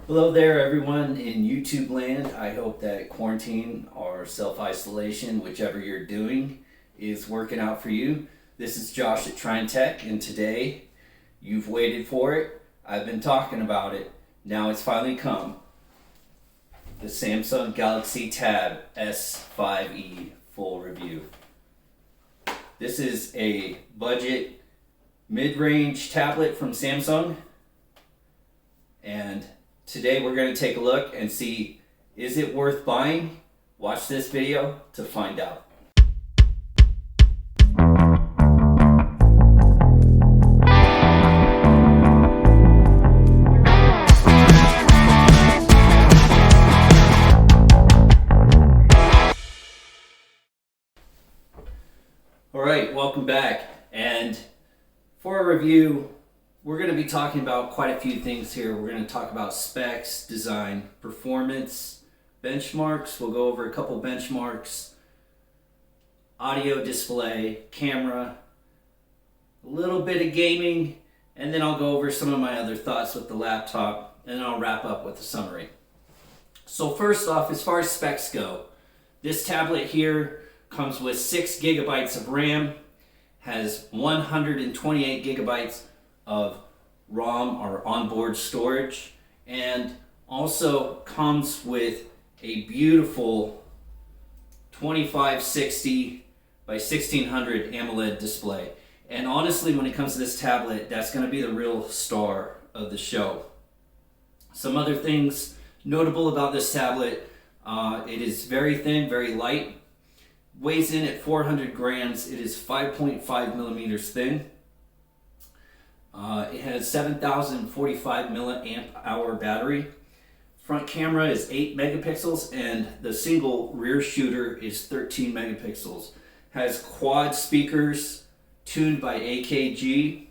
Hello there, everyone in YouTube land. I hope that quarantine or self-isolation, whichever you're doing, is working out for you. This is Josh at Trine Tech, and today you've waited for it. I've been talking about it. Now it's finally come. The Samsung Galaxy Tab S5e full review. This is a budget mid-range tablet from Samsung, and today we're going to take a look and see, is it worth buying? Watch this video to find out. Alright, welcome back. And for a review, we're going to be talking about quite a few things here. We're going to talk about specs, design, performance, benchmarks. We'll go over a couple benchmarks, audio, display, camera, a little bit of gaming, and then I'll go over some of my other thoughts with the laptop, and then I'll wrap up with a summary. So first off, as far as specs go, this tablet here comes with 6 gigabytes of RAM, has 128 gigabytes of ROM or onboard storage, and also comes with a beautiful 2560 by 1600 AMOLED display. And honestly, when it comes to this tablet, that's going to be the real star of the show. Some other things notable about this tablet, it is very thin, very light, weighs in at 400 grams. It is 5.5 millimeters thin. It has 7,045 milliamp hour battery. Front camera is 8 megapixels and the single rear shooter is 13 megapixels. Has quad speakers tuned by AKG,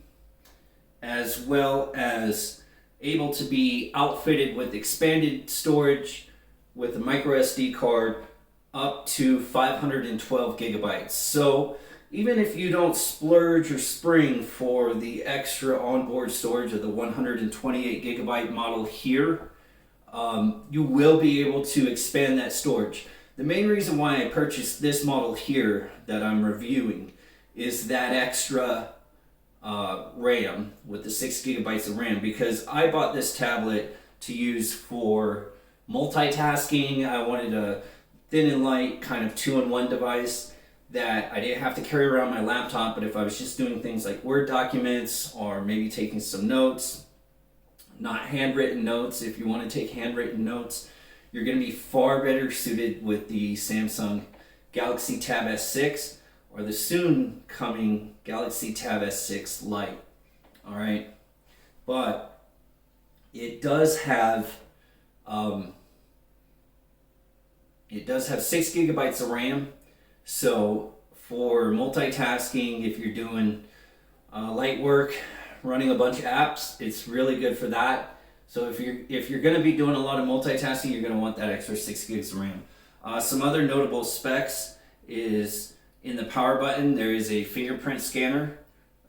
as well as able to be outfitted with expanded storage with a micro SD card up to 512 gigabytes. So even if you don't splurge or spring for the extra onboard storage of the 128 gigabyte model here, you will be able to expand that storage. The main reason why I purchased this model here that I'm reviewing is that extra RAM with the 6 gigabytes of RAM, because I bought this tablet to use for multitasking. I wanted a thin and light kind of 2-in-1 device that I didn't have to carry around my laptop, but if I was just doing things like Word documents or maybe taking some notes, not handwritten notes. If you want to take handwritten notes, you're going to be far better suited with the Samsung Galaxy Tab S6 or the soon coming Galaxy Tab S6 Lite. All right, but it does have 6 gigabytes of RAM. So for multitasking, if you're doing light work, running a bunch of apps, it's really good for that. So if you're going to be doing a lot of multitasking, you're going to want that extra 6 gigs of RAM. Some other notable specs is in the power button, there is a fingerprint scanner,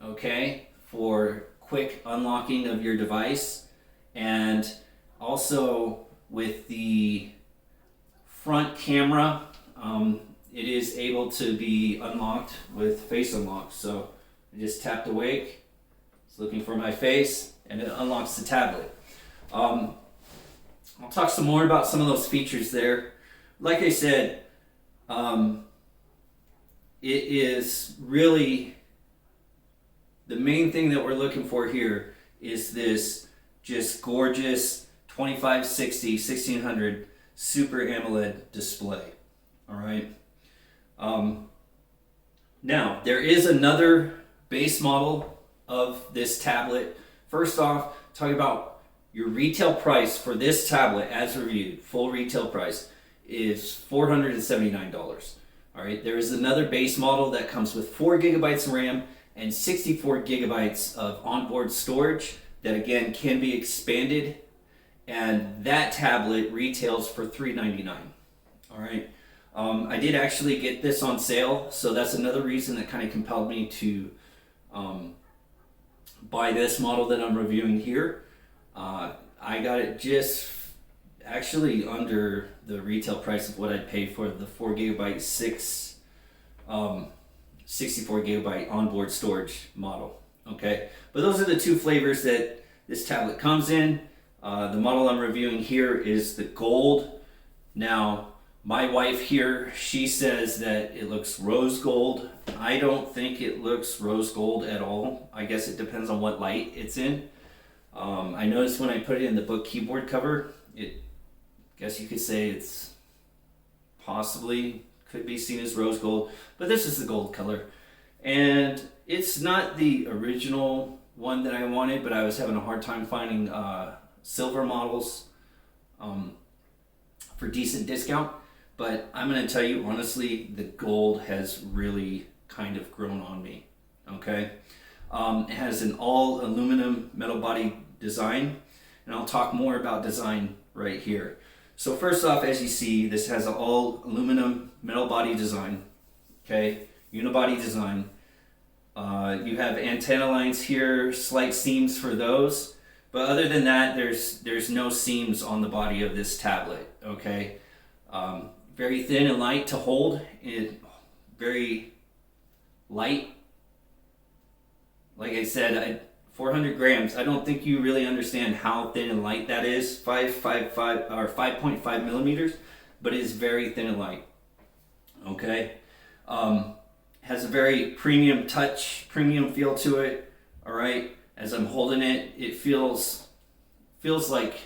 okay, for quick unlocking of your device. And also with the front camera, it is able to be unlocked with face unlock. So I just tapped awake, it's looking for my face, and it unlocks the tablet. I'll talk some more about some of those features there. Like I said, it is really the main thing that we're looking for here is this just gorgeous 2560 1600 Super AMOLED display. All right. Now there is another base model of this tablet. First off, talking about your retail price for this tablet as reviewed, full retail price is $479. All right. There is another base model that comes with 4 gigabytes of RAM and 64 gigabytes of onboard storage that again can be expanded, and that tablet retails for $399. All right. I did actually get this on sale, so that's another reason that kind of compelled me to buy this model that I'm reviewing here. I got it just actually under the retail price of what I'd pay for the 4GB 64GB onboard storage model. Okay, but those are the two flavors that this tablet comes in. The model I'm reviewing here is the gold. Now, my wife here, she says that it looks rose gold. I don't think it looks rose gold at all. I guess it depends on what light it's in. I noticed when I put it in the book keyboard cover, guess you could say it's possibly could be seen as rose gold, but this is the gold color. And it's not the original one that I wanted, but I was having a hard time finding silver models for decent discount. But I'm going to tell you honestly, the gold has really kind of grown on me. Okay, it has an all aluminum metal body design, and I'll talk more about design right here. So first off, as you see, this has an all aluminum metal body design. Okay, unibody design. You have antenna lines here, slight seams for those, but other than that, there's no seams on the body of this tablet. Okay. Very thin and light to hold, very light. Like I said, 400 grams. I don't think you really understand how thin and light that is. 5.5 millimeters, but it is very thin and light. Okay, has a very premium touch, premium feel to it. All right, as I'm holding it, it feels like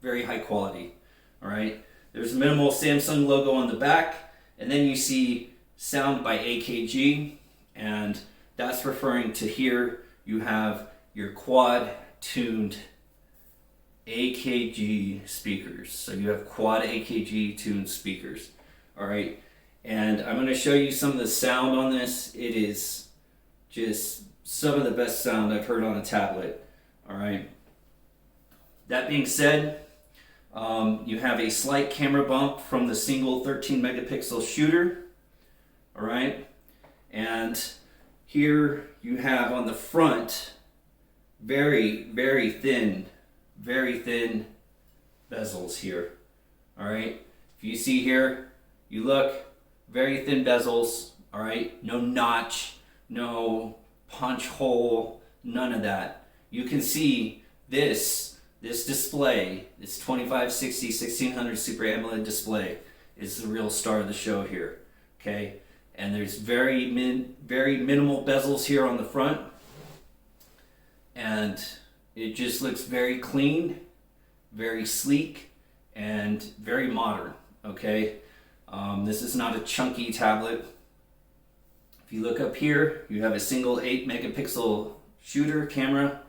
very high quality. All right. There's a minimal Samsung logo on the back, and then you see sound by AKG, and that's referring to here you have your quad tuned AKG speakers. So you have quad AKG tuned speakers. All right, and I'm going to show you some of the sound on this. It is just some of the best sound I've heard on a tablet. All right. That being said, you have a slight camera bump from the single 13 megapixel shooter. All right, and here you have on the front very thin bezels here. All right, if you see here, you look, very thin bezels. All right, no notch, no punch hole, none of that. You can see this display, this 2560 1600 Super AMOLED display, is the real star of the show here. Okay, and there's very minimal bezels here on the front, and it just looks very clean, very sleek, and very modern. Okay, this is not a chunky tablet. If you look up here, you have a single 8 megapixel shooter camera.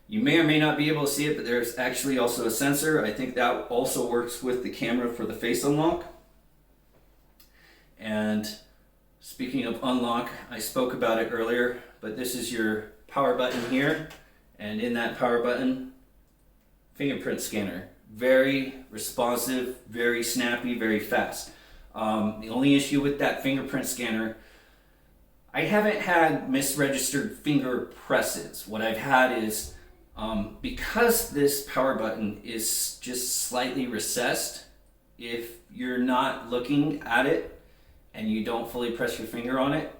You may or may not be able to see it, but there's actually also a sensor. I think that also works with the camera for the face unlock. And speaking of unlock, I spoke about it earlier, but this is your power button here. And in that power button, fingerprint scanner. Very responsive, very snappy, very fast. The only issue with that fingerprint scanner, I haven't had misregistered finger presses. What I've had is, because this power button is just slightly recessed, if you're not looking at it and you don't fully press your finger on it,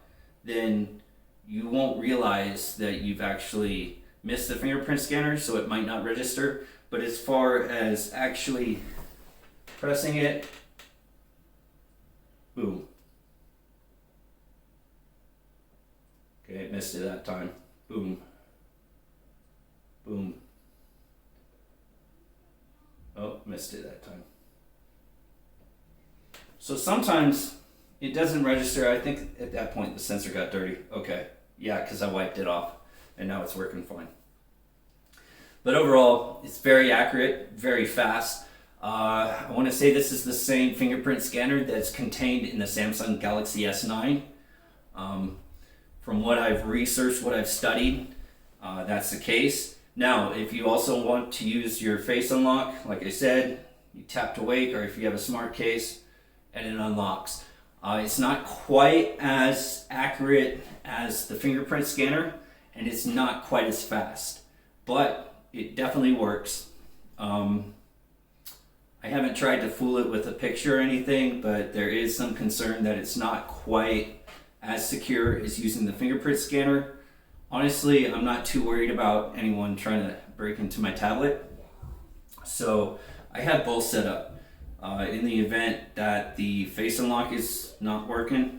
then you won't realize that you've actually missed the fingerprint scanner, so it might not register. But as far as actually pressing it, boom. Okay, it missed it that time. Boom. Boom. Oh, missed it that time. So sometimes it doesn't register. I think at that point the sensor got dirty. Okay, yeah, because I wiped it off and now it's working fine. But overall, it's very accurate, very fast. I want to say this is the same fingerprint scanner that's contained in the Samsung Galaxy S9. From what I've researched, what I've studied, that's the case. Now, if you also want to use your face unlock, like I said, you tap to wake, or if you have a smart case, and it unlocks. It's not quite as accurate as the fingerprint scanner, and it's not quite as fast, but it definitely works. I haven't tried to fool it with a picture or anything, but there is some concern that it's not quite as secure as using the fingerprint scanner. Honestly, I'm not too worried about anyone trying to break into my tablet. So I have both set up. In the event that the face unlock is not working,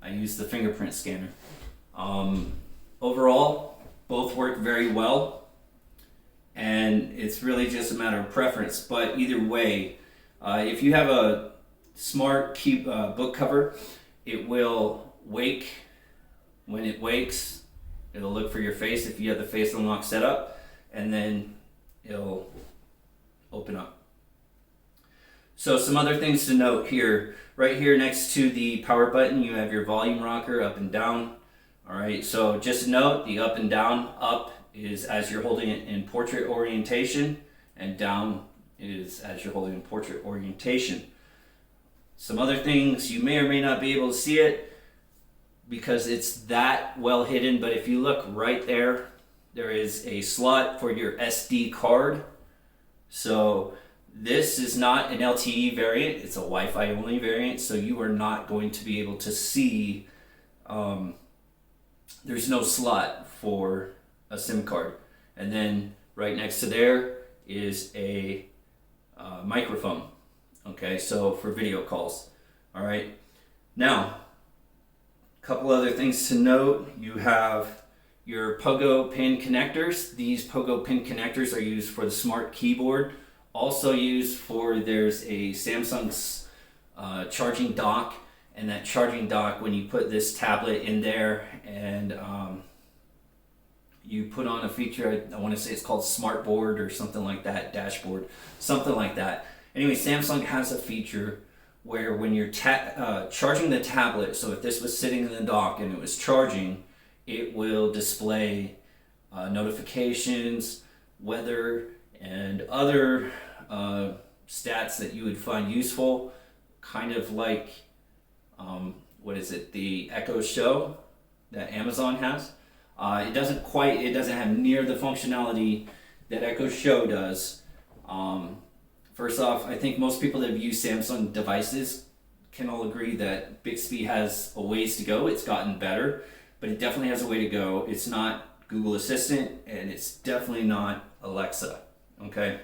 I use the fingerprint scanner. Overall, both work very well, and it's really just a matter of preference. But either way, if you have a smart book cover, it will wake. When it wakes, it'll look for your face if you have the face unlock set up, and then it'll open up. So some other things to note here. Right here next to the power button, you have your volume rocker up and down. All right, so just note the up and down. Up is as you're holding it in portrait orientation, and down is as you're holding in portrait orientation. Some other things, you may or may not be able to see it because it's that well hidden, but if you look right there, there is a slot for your SD card. So this is not an LTE variant, it's a Wi-Fi only variant, so you are not going to be able to see, there's no slot for a SIM card. And then right next to there is a microphone, okay, so for video calls. All right, now, a couple other things to note. You have your pogo pin connectors. These pogo pin connectors are used for the smart keyboard. Also used for, there's a Samsung's charging dock, and that charging dock, when you put this tablet in there and you put on a feature, I want to say it's called Smart Board or something like that, dashboard, something like that. Anyway, Samsung has a feature where when you're charging the tablet, so if this was sitting in the dock and it was charging, it will display notifications, weather, and other stats that you would find useful, kind of like, the Echo Show that Amazon has. It doesn't have near the functionality that Echo Show does. First off, I think most people that have used Samsung devices can all agree that Bixby has a ways to go. It's gotten better, but it definitely has a way to go. It's not Google Assistant, and it's definitely not Alexa, okay?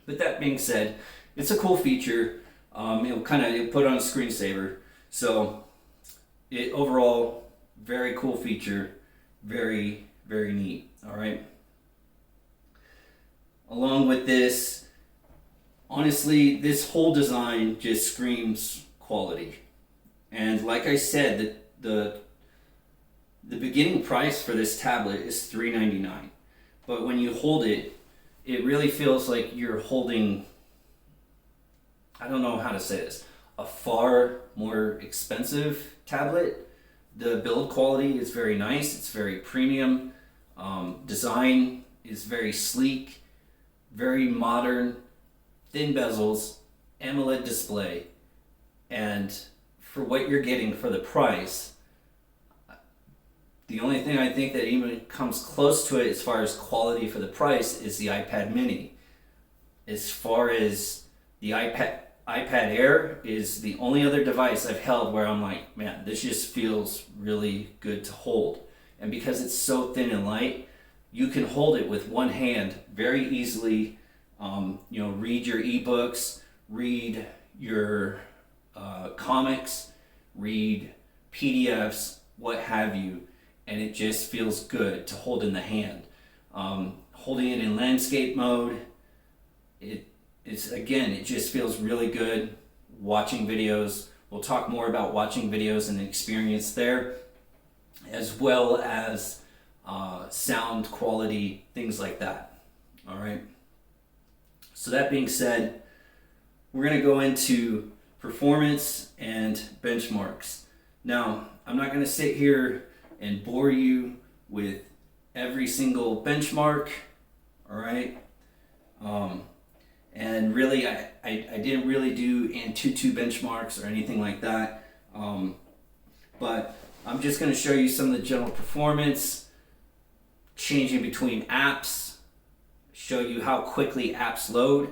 But that being said, it's a cool feature. It'll put on a screensaver. So it overall, very cool feature, very, very neat, all right? Along with this, honestly, this whole design just screams quality. And like I said, the beginning price for this tablet is $399. But when you hold it, it really feels like you're holding, I don't know how to say this, a far more expensive tablet. The build quality is very nice, it's very premium. Design is very sleek, very modern, thin bezels, AMOLED display, and for what you're getting for the price, the only thing I think that even comes close to it as far as quality for the price is the iPad mini. As far as the iPad Air is the only other device I've held where I'm like, man, this just feels really good to hold. And because it's so thin and light, you can hold it with one hand very easily. Read your ebooks, read your comics, read PDFs, what have you, and it just feels good to hold in the hand. Holding it in landscape mode, it just feels really good. Watching videos, we'll talk more about watching videos and the experience there, as well as sound quality, things like that. All right. So that being said, we're going to go into performance and benchmarks. Now, I'm not going to sit here and bore you with every single benchmark, all right? And really, I didn't really do Antutu benchmarks or anything like that, but I'm just going to show you some of the general performance, changing between apps, show you how quickly apps load,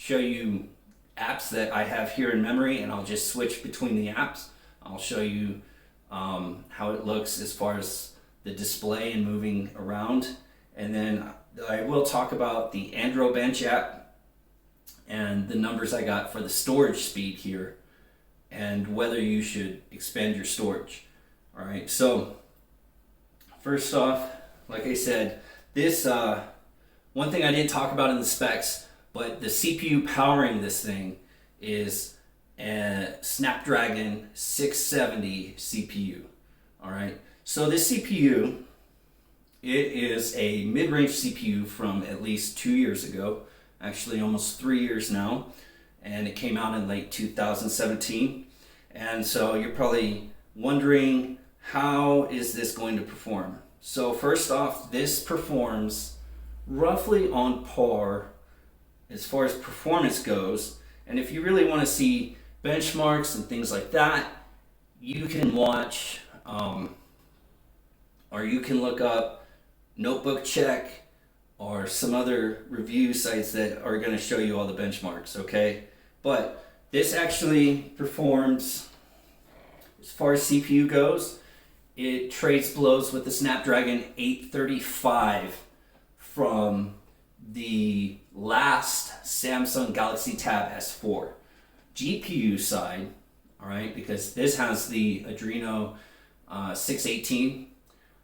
show you apps that I have here in memory, and I'll just switch between the apps. I'll show you how it looks as far as the display and moving around. And then I will talk about the Andro Bench app and the numbers I got for the storage speed here and whether you should expand your storage. All right, so first off, like I said, this one thing I didn't talk about in the specs, but the CPU powering this thing is a Snapdragon 670 CPU. All right, so this CPU, it is a mid-range CPU from at least 2 years ago, actually almost 3 years now, and it came out in late 2017. And so you're probably wondering, how is this going to perform? So first off, this performs roughly on par as far as performance goes. And if you really want to see benchmarks and things like that, you can watch or you can look up Notebook Check or some other review sites that are going to show you all the benchmarks, okay? But this actually performs, as far as CPU goes, it trades blows with the Snapdragon 835 from the last Samsung Galaxy Tab S4. GPU side, all right, because this has the Adreno 618.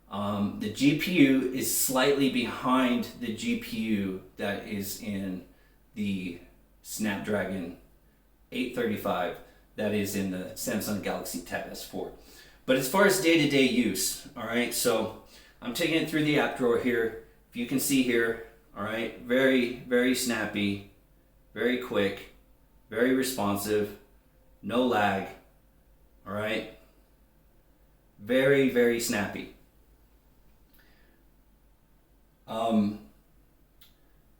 The GPU is slightly behind the GPU that is in the Snapdragon 835 that is in the Samsung Galaxy Tab S4. But as far as day-to-day use, all right, so I'm taking it through the app drawer here. If you can see here, all right, very, very snappy, very quick, very responsive, no lag, all right, very, very snappy.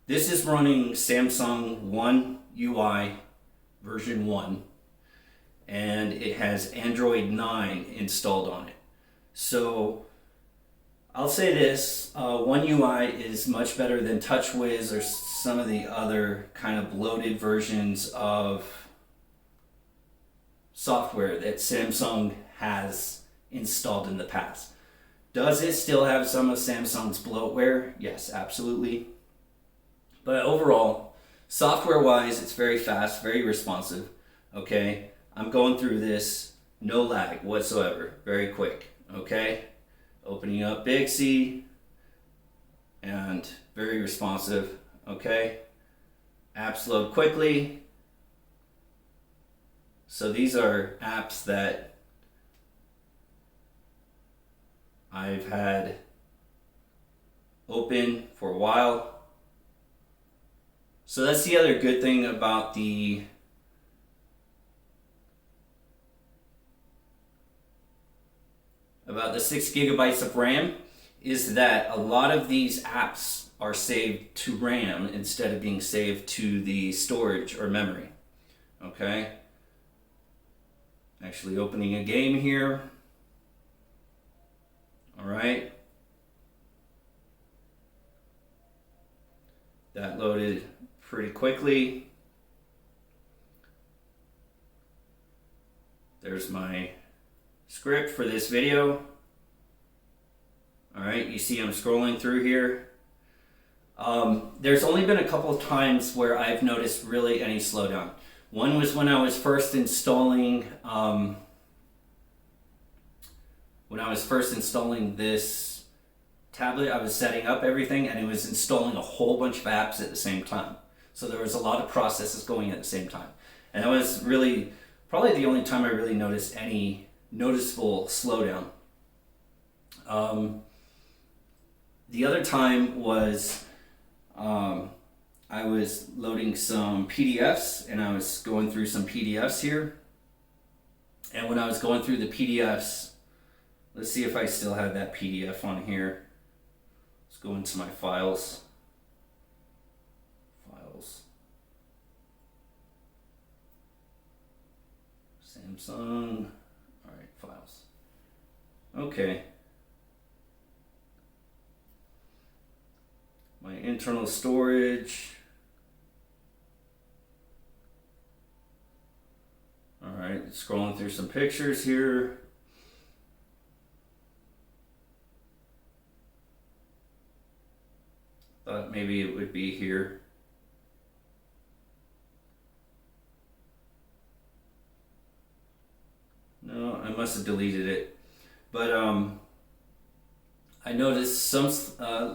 This is running Samsung One UI version 1, and it has Android 9 installed on it. So I'll say this, One UI is much better than TouchWiz or some of the other kind of bloated versions of software that Samsung has installed in the past. Does it still have some of Samsung's bloatware? Yes, absolutely. But overall, software-wise, it's very fast, very responsive. Okay, I'm going through this, no lag whatsoever, very quick. Okay, opening up Bixby, and very responsive. Okay, apps load quickly. So these are apps that I've had open for a while. So that's the other good thing about the about the 6 gigabytes of RAM, is that a lot of these apps are saved to RAM instead of being saved to the storage or memory. Okay, actually opening a game here. All right, that loaded pretty quickly. There's my script for this video. All right, you see I'm scrolling through here. There's only been a couple of times where I've noticed really any slowdown. One was when I was first installing this tablet. I was setting up everything and it was installing a whole bunch of apps at the same time. So there was a lot of processes going at the same time. And that was really probably the only time I really noticed any noticeable slowdown. The other time was I was loading some PDFs and I was going through some PDFs here. And when I was going through the PDFs, let's see if I still have that PDF on here. Let's go into my files. Samsung. All right, files. Okay. My internal storage. Alright, scrolling through some pictures here. Thought maybe it would be here. No, I must have deleted it. But I noticed some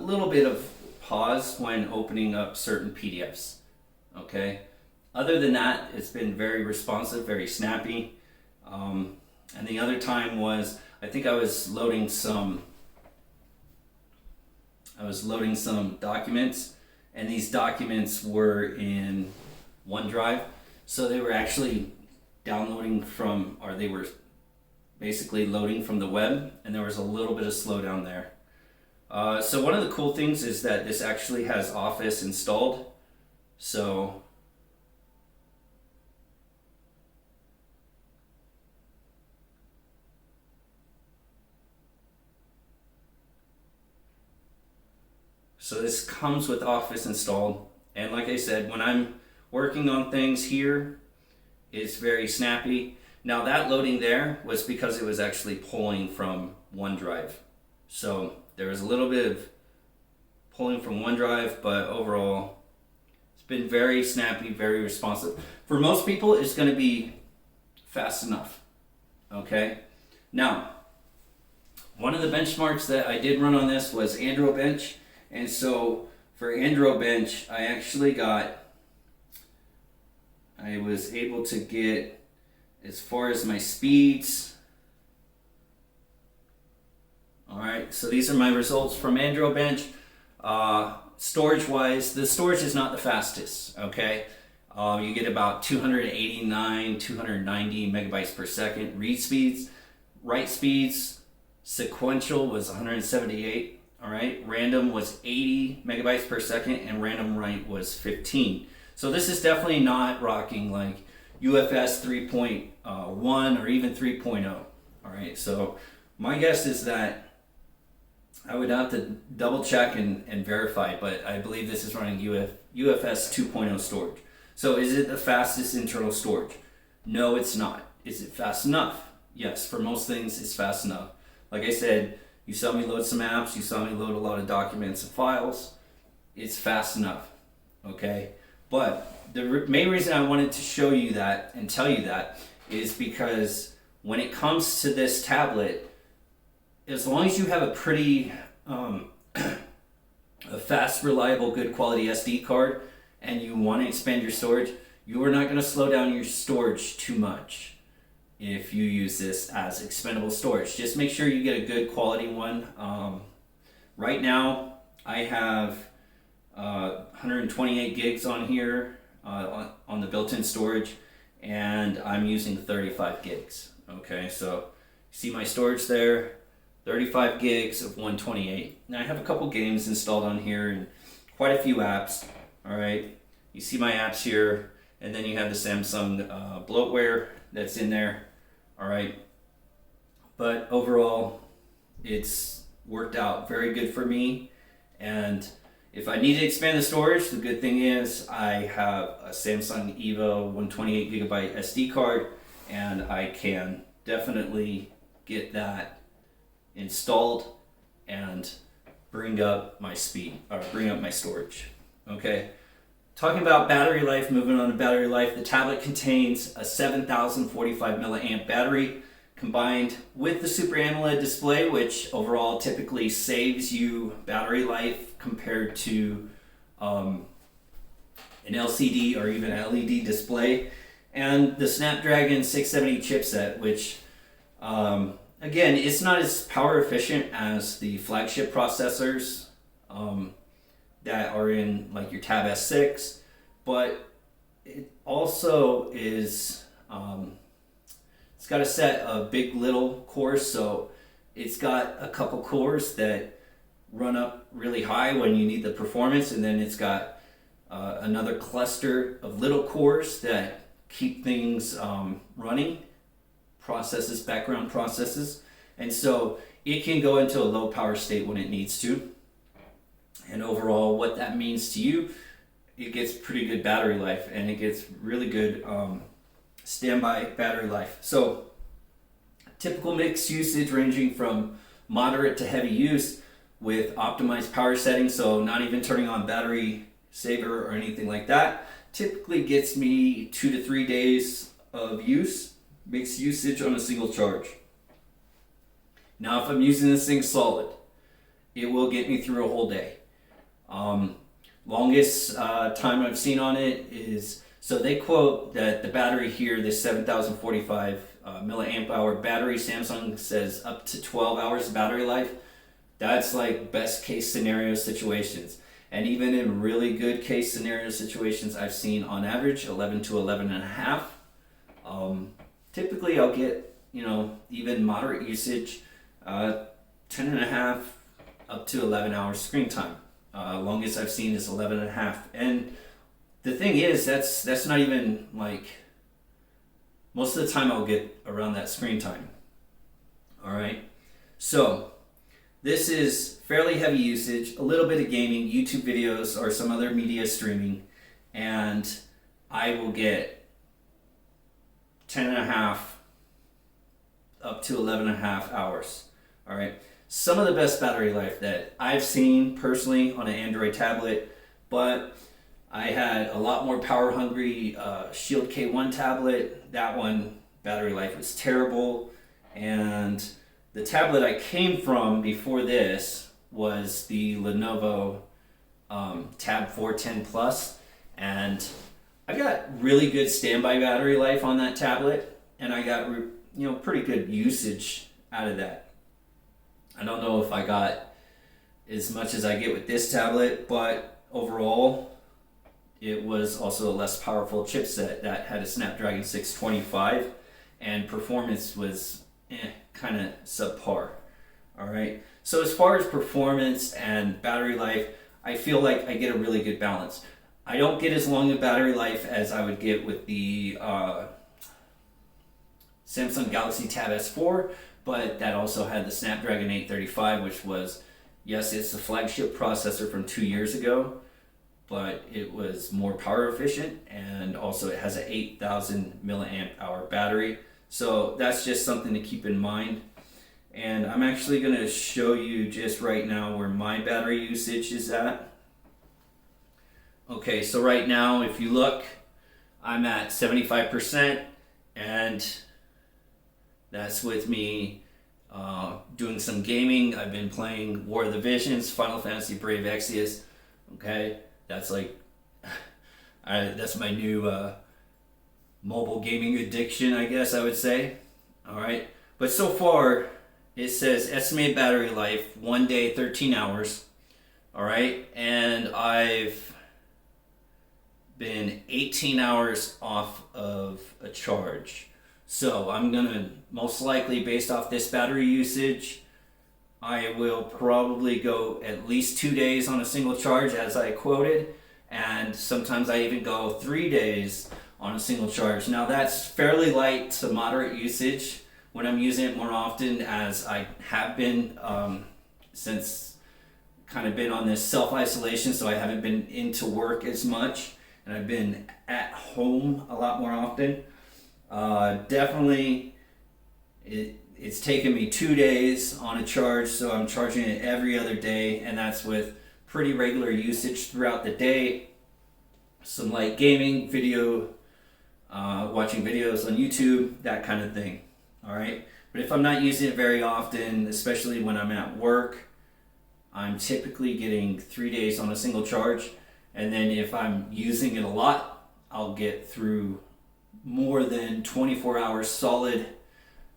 little bit of pause when opening up certain PDFs. Okay. Other than that, it's been very responsive, very snappy. And the other time was, I think I was loading some documents, and these documents were in OneDrive. So they were actually downloading from, or they were basically loading from the web, and there was a little bit of slowdown there. So one of the cool things is that this actually has Office installed. So this comes with Office installed, and like I said, when I'm working on things here, it's very snappy. Now that loading there was because it was actually pulling from OneDrive. So there was a little bit of pulling from OneDrive, but overall, it's been very snappy, very responsive. For most people, it's going to be fast enough. Okay? Now, one of the benchmarks that I did run on this was Andro Bench. And so for Andro Bench, I was able to get as far as my speeds. Alright, so these are my results from Andro Bench. Storage wise, the storage is not the fastest, okay? You get about 289, 290 megabytes per second read speeds. Write speeds, sequential was 178. All right, random was 80 megabytes per second, and random write was 15. So this is definitely not rocking like UFS 3.1 or even 3.0. All right, so my guess is that I would have to double check and verify, but I believe this is running UFS 2.0 storage. So is it the fastest internal storage? No, it's not. Is it fast enough? Yes, for most things, it's fast enough. Like I said, you saw me load some apps, you saw me load a lot of documents and files. It's fast enough, okay? But the main reason I wanted to show you that and tell you that is because when it comes to this tablet, as long as you have a pretty a fast, reliable, good quality SD card and you want to expand your storage, you are not going to slow down your storage too much if you use this as expendable storage. Just make sure you get a good quality one. Right now I have 128 gigs on here on the built-in storage, and I'm using 35 gigs. Okay, so see my storage there, 35 gigs of 128. Now I have a couple games installed on here and quite a few apps. All right, you see my apps here, and then you have the Samsung bloatware that's in there. All right, but overall it's worked out very good for me. And if I need to expand the storage, the good thing is I have a Samsung Evo 128 gigabyte SD card, and I can definitely get that installed and bring up my speed, or bring up my storage. Okay. Talking about battery life, moving on to battery life, the tablet contains a 7,045 milliamp battery combined with the Super AMOLED display, which overall typically saves you battery life compared to an LCD or even LED display, and the Snapdragon 670 chipset, which again, it's not as power efficient as the flagship processors that are in like your Tab S6, but it also is it's got a set of big little cores, so it's got a couple cores that run up really high when you need the performance, and then it's got another cluster of little cores that keep things running, background processes, and so it can go into a low power state when it needs to. And overall, what that means to you, it gets pretty good battery life, and it gets really good standby battery life. So typical mix usage ranging from moderate to heavy use with optimized power settings, so not even turning on battery saver or anything like that, typically gets me 2 to 3 days of use, mixed usage on a single charge. Now if I'm using this thing solid, it will get me through a whole day. Longest time I've seen on it is, so they quote that the battery here, this 7045 milliamp hour battery, Samsung says up to 12 hours of battery life. That's like best case scenario situations. And even in really good case scenario situations, I've seen on average 11 to 11 and a half. Typically I'll get, even moderate usage, 10 and a half up to 11 hours screen time. Longest I've seen is 11 and a half. And the thing is, that's not even like, most of the time I'll get around that screen time. All right. So this is fairly heavy usage, a little bit of gaming, YouTube videos, or some other media streaming, and I will get 10 and a half up to 11 and a half hours. All right. Some of the best battery life that I've seen personally on an Android tablet, but I had a lot more power hungry Shield K1 tablet. That one, battery life was terrible. And the tablet I came from before this was the Lenovo Tab 410 Plus. And I got really good standby battery life on that tablet. And I got pretty good usage out of that. I don't know if I got as much as I get with this tablet, but overall, it was also a less powerful chipset that had a Snapdragon 625, and performance was kind of subpar. All right. So as far as performance and battery life, I feel like I get a really good balance. I don't get as long a battery life as I would get with the Samsung Galaxy Tab S4, but that also had the Snapdragon 835, which was, yes, it's the flagship processor from 2 years ago, but it was more power efficient, and also it has an 8,000 milliamp hour battery. So that's just something to keep in mind. And I'm actually going to show you just right now where my battery usage is at. Okay, so right now, if you look, I'm at 75%, and that's with me doing some gaming. I've been playing War of the Visions, Final Fantasy Brave Exvius. Okay, that's like, that's my new mobile gaming addiction, I guess I would say. All right, but so far it says estimated battery life 1 day 13 hours. All right, and I've been 18 hours off of a charge. So I'm gonna most likely, based off this battery usage, I will probably go at least 2 days on a single charge, as I quoted, and sometimes I even go 3 days on a single charge. Now that's fairly light to moderate usage when I'm using it more often, as I have been since kind of been on this self-isolation, so I haven't been into work as much, and I've been at home a lot more often. Definitely it's taken me 2 days on a charge, so I'm charging it every other day, and that's with pretty regular usage throughout the day. Some light gaming, video, watching videos on YouTube, that kind of thing. All right, but if I'm not using it very often, especially when I'm at work, I'm typically getting 3 days on a single charge. And then if I'm using it a lot, I'll get through more than 24 hours solid.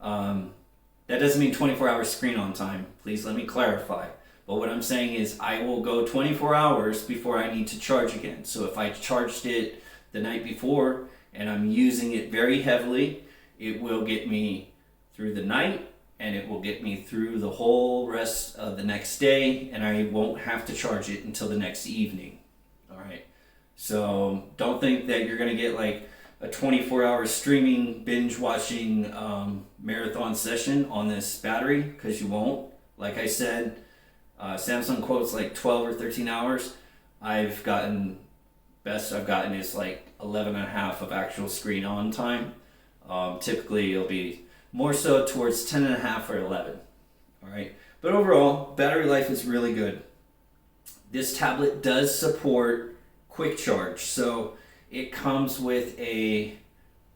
That doesn't mean 24 hours screen on time. Please let me clarify. But what I'm saying is I will go 24 hours before I need to charge again. So if I charged it the night before and I'm using it very heavily, it will get me through the night, and it will get me through the whole rest of the next day, and I won't have to charge it until the next evening. All right. So don't think that you're going to get like a 24-hour streaming, binge watching marathon session on this battery, because you won't. Like I said, Samsung quotes like 12 or 13 hours. I've gotten, best I've gotten is like 11 and a half of actual screen on time. Typically it'll be more so towards 10.5 or 11. All right, but overall battery life is really good. This tablet does support quick charge, so it comes with a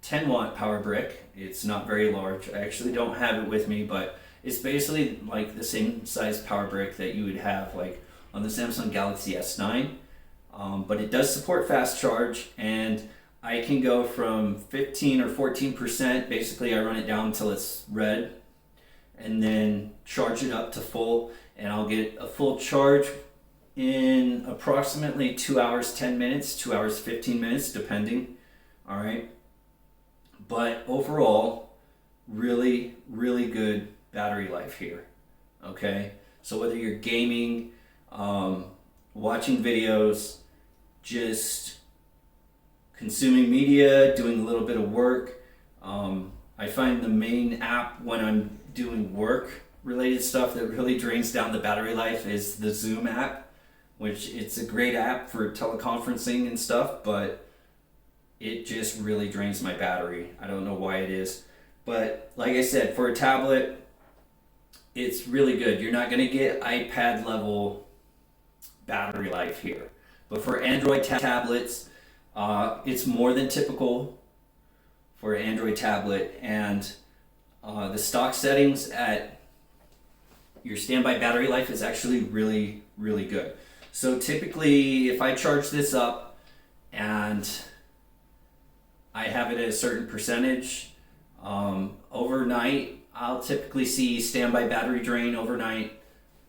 10 watt power brick. It's not very large. I actually don't have it with me, but it's basically like the same size power brick that you would have like on the Samsung Galaxy S9. But it does support fast charge, and I can go from 15 or 14%. Basically, I run it down until it's red and then charge it up to full, and I'll get a full charge in approximately 2 hours 10 minutes, 2 hours 15 minutes, depending. All right, but overall, really good battery life here. Okay, so whether you're gaming, watching videos, just consuming media, doing a little bit of work, I find the main app when I'm doing work related stuff that really drains down the battery life is the Zoom app, which it's a great app for teleconferencing and stuff, but it just really drains my battery. I don't know why it is, but like I said, for a tablet, it's really good. You're not going to get iPad level battery life here, but for Android tablets, it's more than typical for an Android tablet, and the stock settings at your standby battery life is actually really good. So typically, if I charge this up and I have it at a certain percentage, overnight, I'll typically see standby battery drain overnight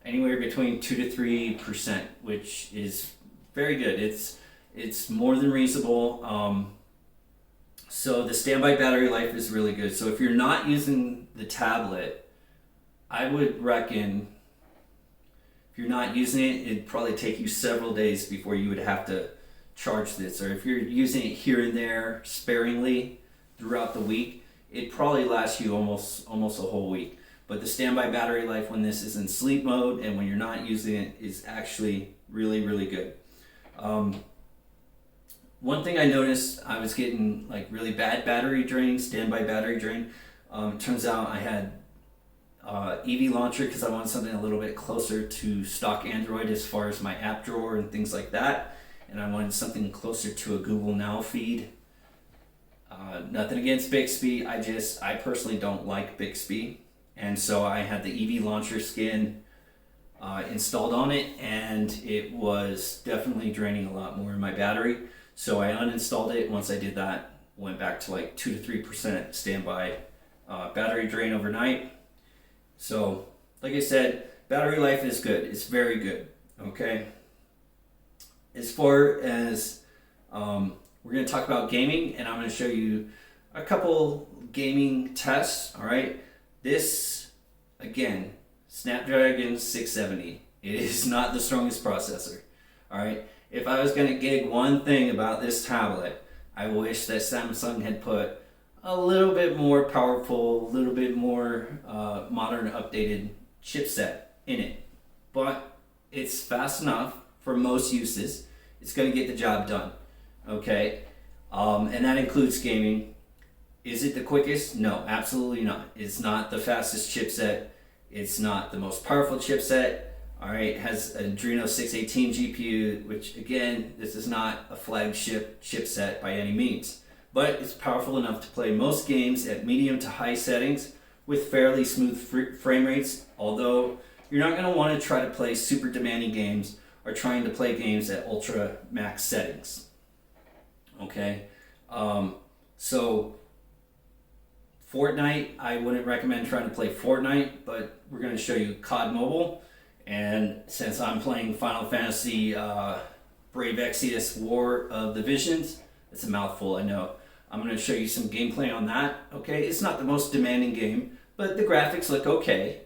anywhere between 2 to 3%, which is very good. It's more than reasonable. So the standby battery life is really good. So if you're not using the tablet, I would reckon if you're not using it, it'd probably take you several days before you would have to charge this. Or if you're using it here and there sparingly throughout the week, it probably lasts you almost a whole week. But the standby battery life when this is in sleep mode and when you're not using it is actually really good. One thing I noticed, I was getting like really bad battery drain, standby battery drain. Turns out I had EV launcher because I wanted something a little bit closer to stock Android as far as my app drawer and things like that. And I wanted something closer to a Google Now feed. Nothing against Bixby, I personally don't like Bixby. And so I had the EV launcher skin installed on it, and it was definitely draining a lot more in my battery. So I uninstalled it. Once I did that, went back to like 2 to 3% standby battery drain overnight. So, like I said, battery life is good. It's very good. Okay. As far as we're going to talk about gaming, and I'm going to show you a couple gaming tests. All right. This, again, Snapdragon 670. It is not the strongest processor. All right. If I was going to gig one thing about this tablet, I wish that Samsung had put a little bit more powerful, a little bit more modern, updated chipset in it. But it's fast enough for most uses. It's going to get the job done. Okay? And that includes gaming. Is it the quickest? No, absolutely not. It's not the fastest chipset. It's not the most powerful chipset. All right, it has an Adreno 618 GPU, which again, this is not a flagship chipset by any means, but it's powerful enough to play most games at medium to high settings with fairly smooth frame rates, although you're not going to want to try to play super demanding games or trying to play games at ultra max settings. Okay, so Fortnite, I wouldn't recommend trying to play Fortnite, but we're going to show you COD Mobile. And since I'm playing Final Fantasy Brave Exvius War of the Visions, it's a mouthful, I know. I'm going to show you some gameplay on that. Okay, it's not the most demanding game, but the graphics look okay.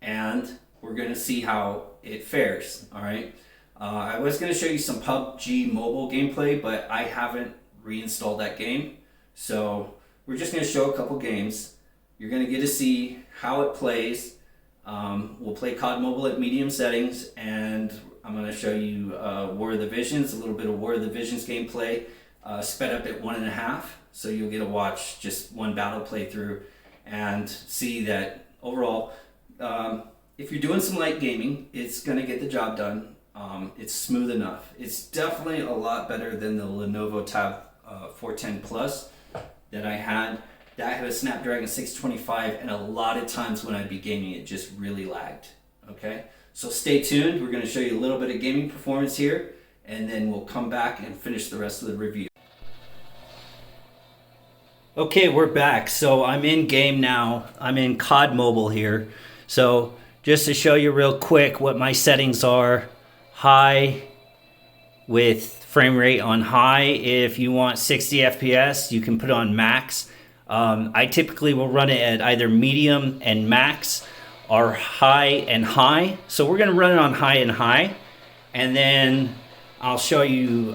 And we're going to see how it fares, all right? I was going to show you some PUBG Mobile gameplay, but I haven't reinstalled that game. So we're just going to show a couple games. You're going to get to see how it plays. We'll play COD Mobile at medium settings, and I'm going to show you War of the Visions, a little bit of War of the Visions gameplay. sped up at 1.5, so you'll get to watch just one battle playthrough and see that overall, if you're doing some light gaming, it's going to get the job done. It's smooth enough. It's definitely a lot better than the Lenovo Tab 410 Plus that I had. That had a Snapdragon 625, and a lot of times when I'd be gaming, it just really lagged. Okay, so stay tuned. We're going to show you a little bit of gaming performance here, and then we'll come back and finish the rest of the review. Okay, we're back. So I'm in game now. I'm in COD Mobile here. So just to show you real quick what my settings are. High with frame rate on high. If you want 60 FPS, you can put on max. I typically will run it at either medium and max or high and high. So we're going to run it on high and high. And then I'll show you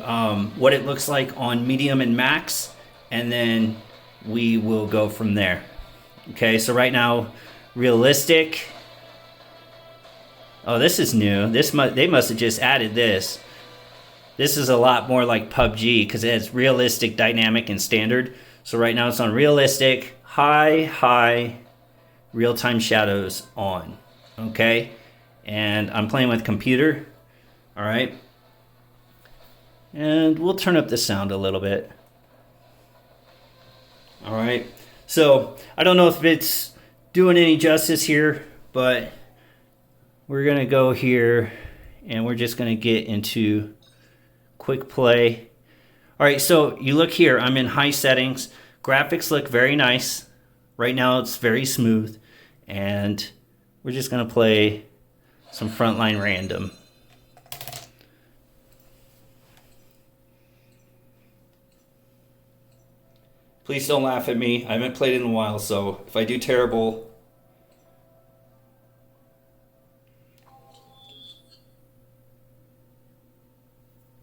what it looks like on medium and max. And then we will go from there. Okay, so right now, realistic. Oh, this is new. They must have just added this. This is a lot more like PUBG because it has realistic, dynamic, and standard. So right now it's on realistic, high, real-time shadows on. Okay, and I'm playing with computer. All right, and we'll turn up the sound a little bit. All right, so I don't know if it's doing any justice here, but we're gonna go here and we're just gonna get into quick play. All right, so you look here, I'm in high settings. Graphics look very nice. Right now it's very smooth, and we're just gonna play some Frontline Random. Please don't laugh at me. I haven't played in a while, so if I do terrible,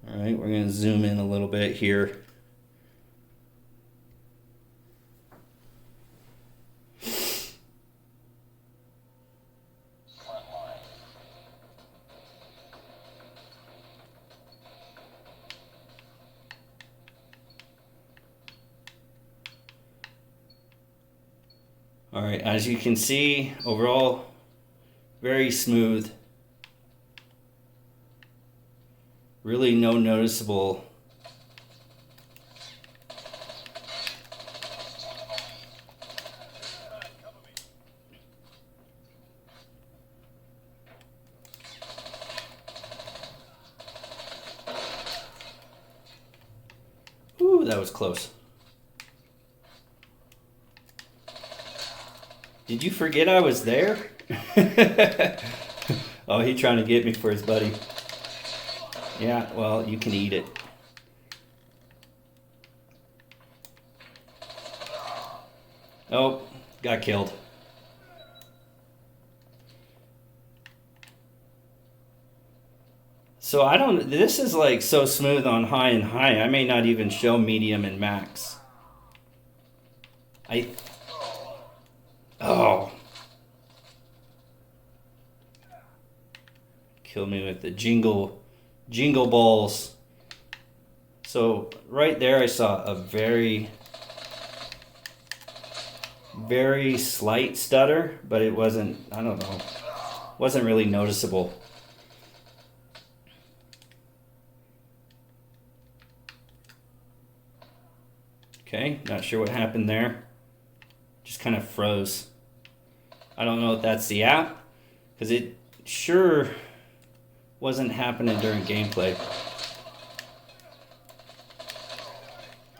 all right, we're going to zoom in a little bit here. All right, as you can see, overall, very smooth. Really no noticeable Ooh, that was close. Did you forget I was there? Oh, he trying to get me for his buddy. Yeah, well, you can eat it. Oh, got killed. So I don't, this is like so smooth on high and high, I may not even show medium and max. Oh. Kill me with the jingle balls. So right there I saw a very slight stutter, but it wasn't, I don't know, wasn't really noticeable. Okay, not sure what happened there. Just kind of froze. I don't know if that's the app, because it sure wasn't happening during gameplay.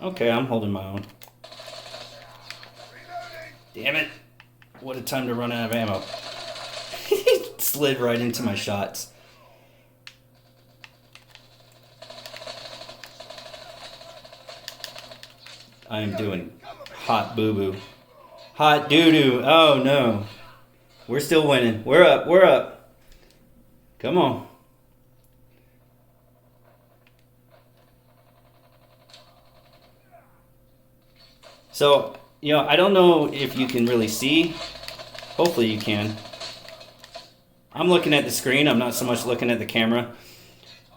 Okay, I'm holding my own. Damn it. What a time to run out of ammo. He slid right into my shots. I am doing hot boo-boo. Hot doo-doo. Oh, no. We're still winning. We're up. We're up. Come on. So, you know, I don't know if you can really see. Hopefully you can. I'm looking at the screen. I'm not so much looking at the camera.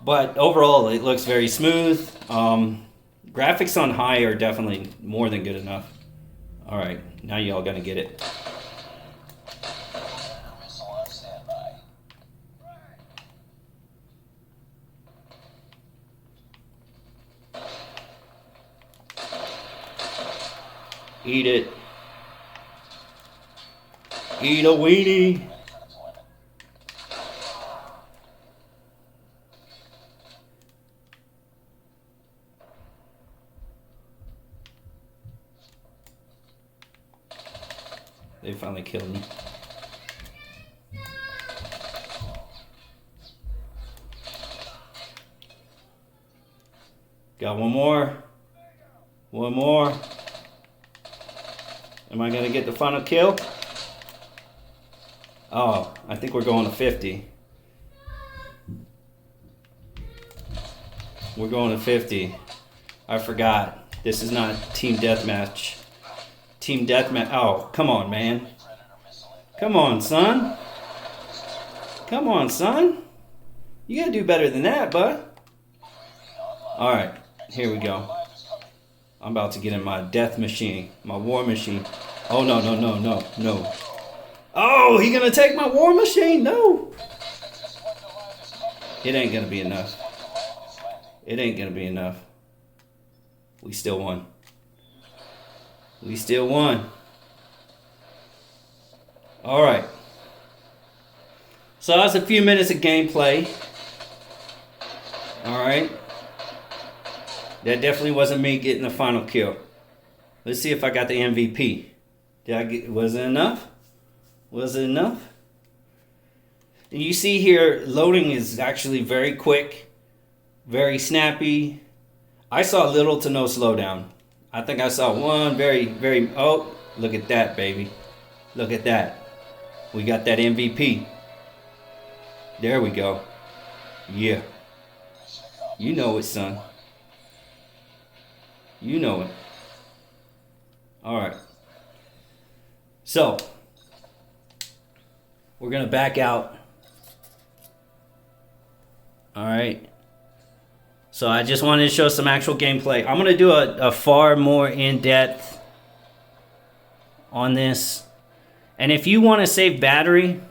But overall, it looks very smooth. Graphics on high are definitely more than good enough. All right, now y'all gonna get it. Eat it. Eat a weenie. They finally killed me. Got one more. One more. Am I gonna get the final kill? Oh, I think we're going to 50. We're going to 50. I forgot. This is not team deathmatch. Team deathmatch. Oh, come on, man. Come on, son. Come on, son. You gotta do better than that, bud. Alright, here we go. I'm about to get in my death machine. My war machine. Oh, no, no, no, no, no. Oh, he gonna take my war machine? No. It ain't gonna be enough. It ain't gonna be enough. We still won. We still won. Alright. So that's a few minutes of gameplay. Alright. That definitely wasn't me getting the final kill. Let's see if I got the MVP. Was it enough? Was it enough? And you see here, loading is actually very quick, very snappy. I saw little to no slowdown. I think I saw one very, oh, look at that, baby. Look at that. We got that MVP. There we go. Yeah. You know it, son. You know it. All right. So, we're going to back out. All right. So I just wanted to show some actual gameplay. I'm going to do a far more in-depth on this. And if you want to save battery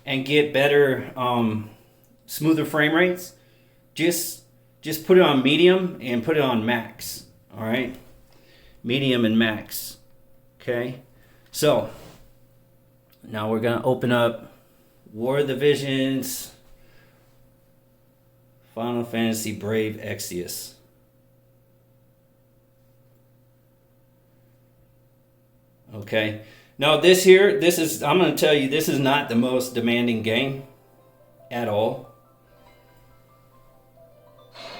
and get better, smoother frame rates, just put it on medium and put it on max. All right. Medium and max. Okay. So now we're going to open up War of the Visions, Final Fantasy Brave Exvius. Okay. Now this here, I'm going to tell you, this is not the most demanding game at all.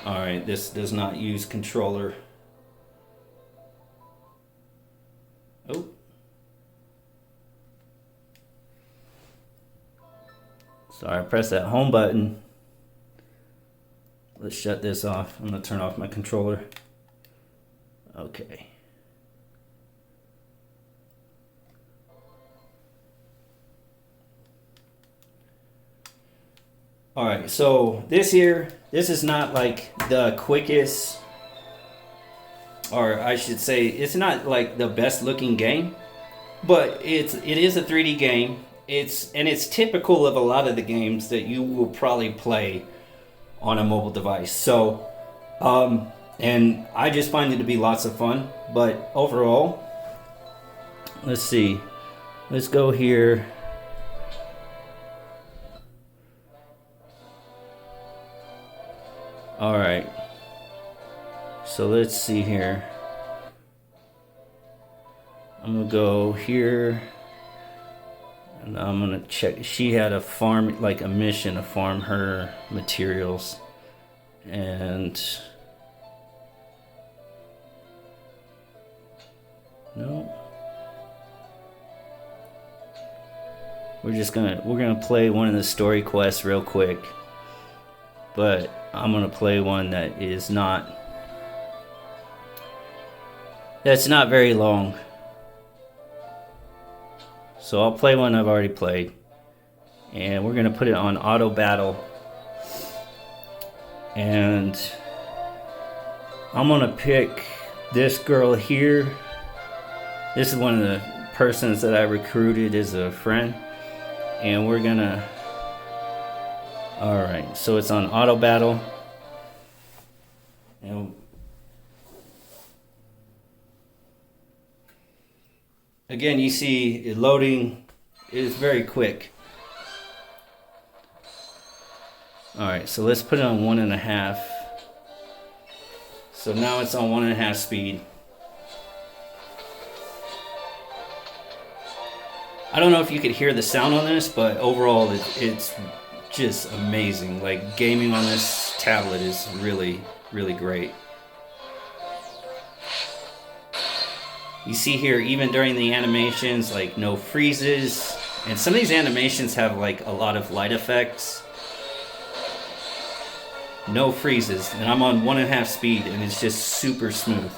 All right, this does not use controller. Oh. Sorry, I pressed that home button. Let's shut this off. I'm going to turn off my controller. Okay. Alright, so this is not like the quickest, or I should say, it's not like the best looking game, but it is a 3D game. It's typical of a lot of the games that you will probably play on a mobile device. So, and I just find it to be lots of fun. But overall, let's see. Let's go here. All right. So let's see here. I'm gonna go here. And I'm gonna check. She had a farm, like a mission to farm her materials, and no, we're gonna play one of the story quests real quick, but I'm gonna play one that's not very long. So I'll play one I've already played, and we're gonna put it on auto battle, and I'm gonna pick this girl here. This is one of the persons that I recruited as a friend, and we're gonna, all right, so it's on auto battle, and again, you see it loading is very quick. All right, so let's put it on 1.5. So now it's on 1.5 speed. I don't know if you could hear the sound on this, but overall it's just amazing. Like, gaming on this tablet is really, really great. You see here, even during the animations, like no freezes, and some of these animations have like a lot of light effects. No freezes, and I'm on 1.5 speed, and it's just super smooth.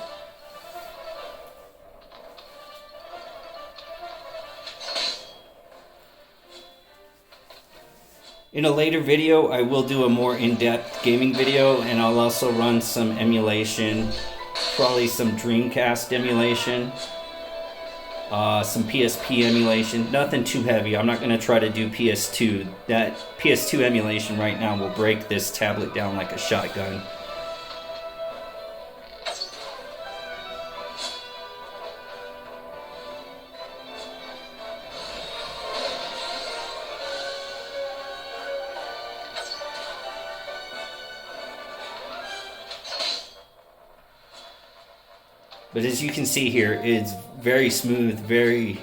In a later video, I will do a more in-depth gaming video, and I'll also run some emulation, probably some Dreamcast emulation, some PSP emulation, nothing too heavy. I'm not going to try to do PS2. That PS2 emulation right now will break this tablet down like a shotgun. But as you can see here, it's very smooth, very,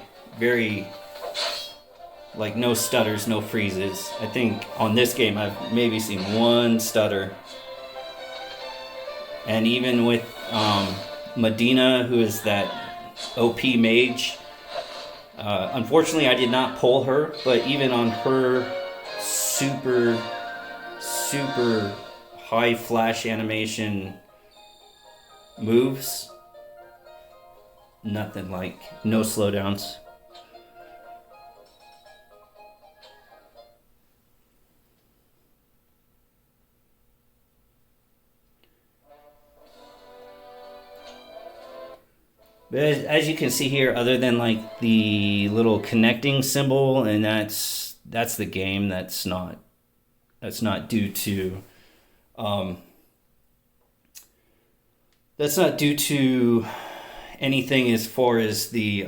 like no stutters, no freezes. I think on this game I've maybe seen one stutter. And even with Medina, who is that OP mage, unfortunately I did not pull her, but even on her super high flash animation moves, nothing, like no slowdowns. But as you can see here, other than like the little connecting symbol, and that's the game. That's not due to anything as far as the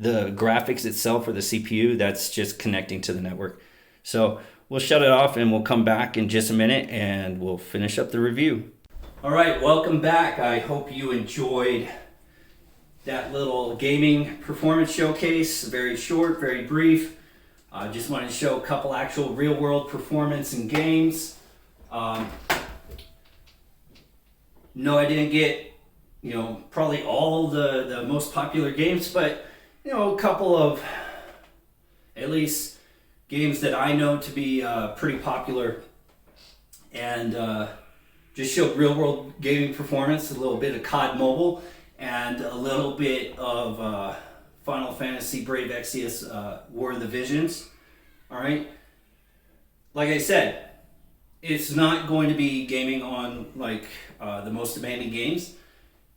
graphics itself or the CPU. That's just connecting to the network. So we'll shut it off and we'll come back in just a minute and we'll finish up the review. All right, welcome back. I hope you enjoyed that little gaming performance showcase. Very short, very brief. I just wanted to show a couple actual real world performance in games. No, I didn't get, probably all the most popular games, but, a couple of at least games that I know to be pretty popular, and just showed real world gaming performance, a little bit of COD Mobile, and a little bit of Final Fantasy Brave Exvius War of the Visions. All right. Like I said, it's not going to be gaming on like the most demanding games.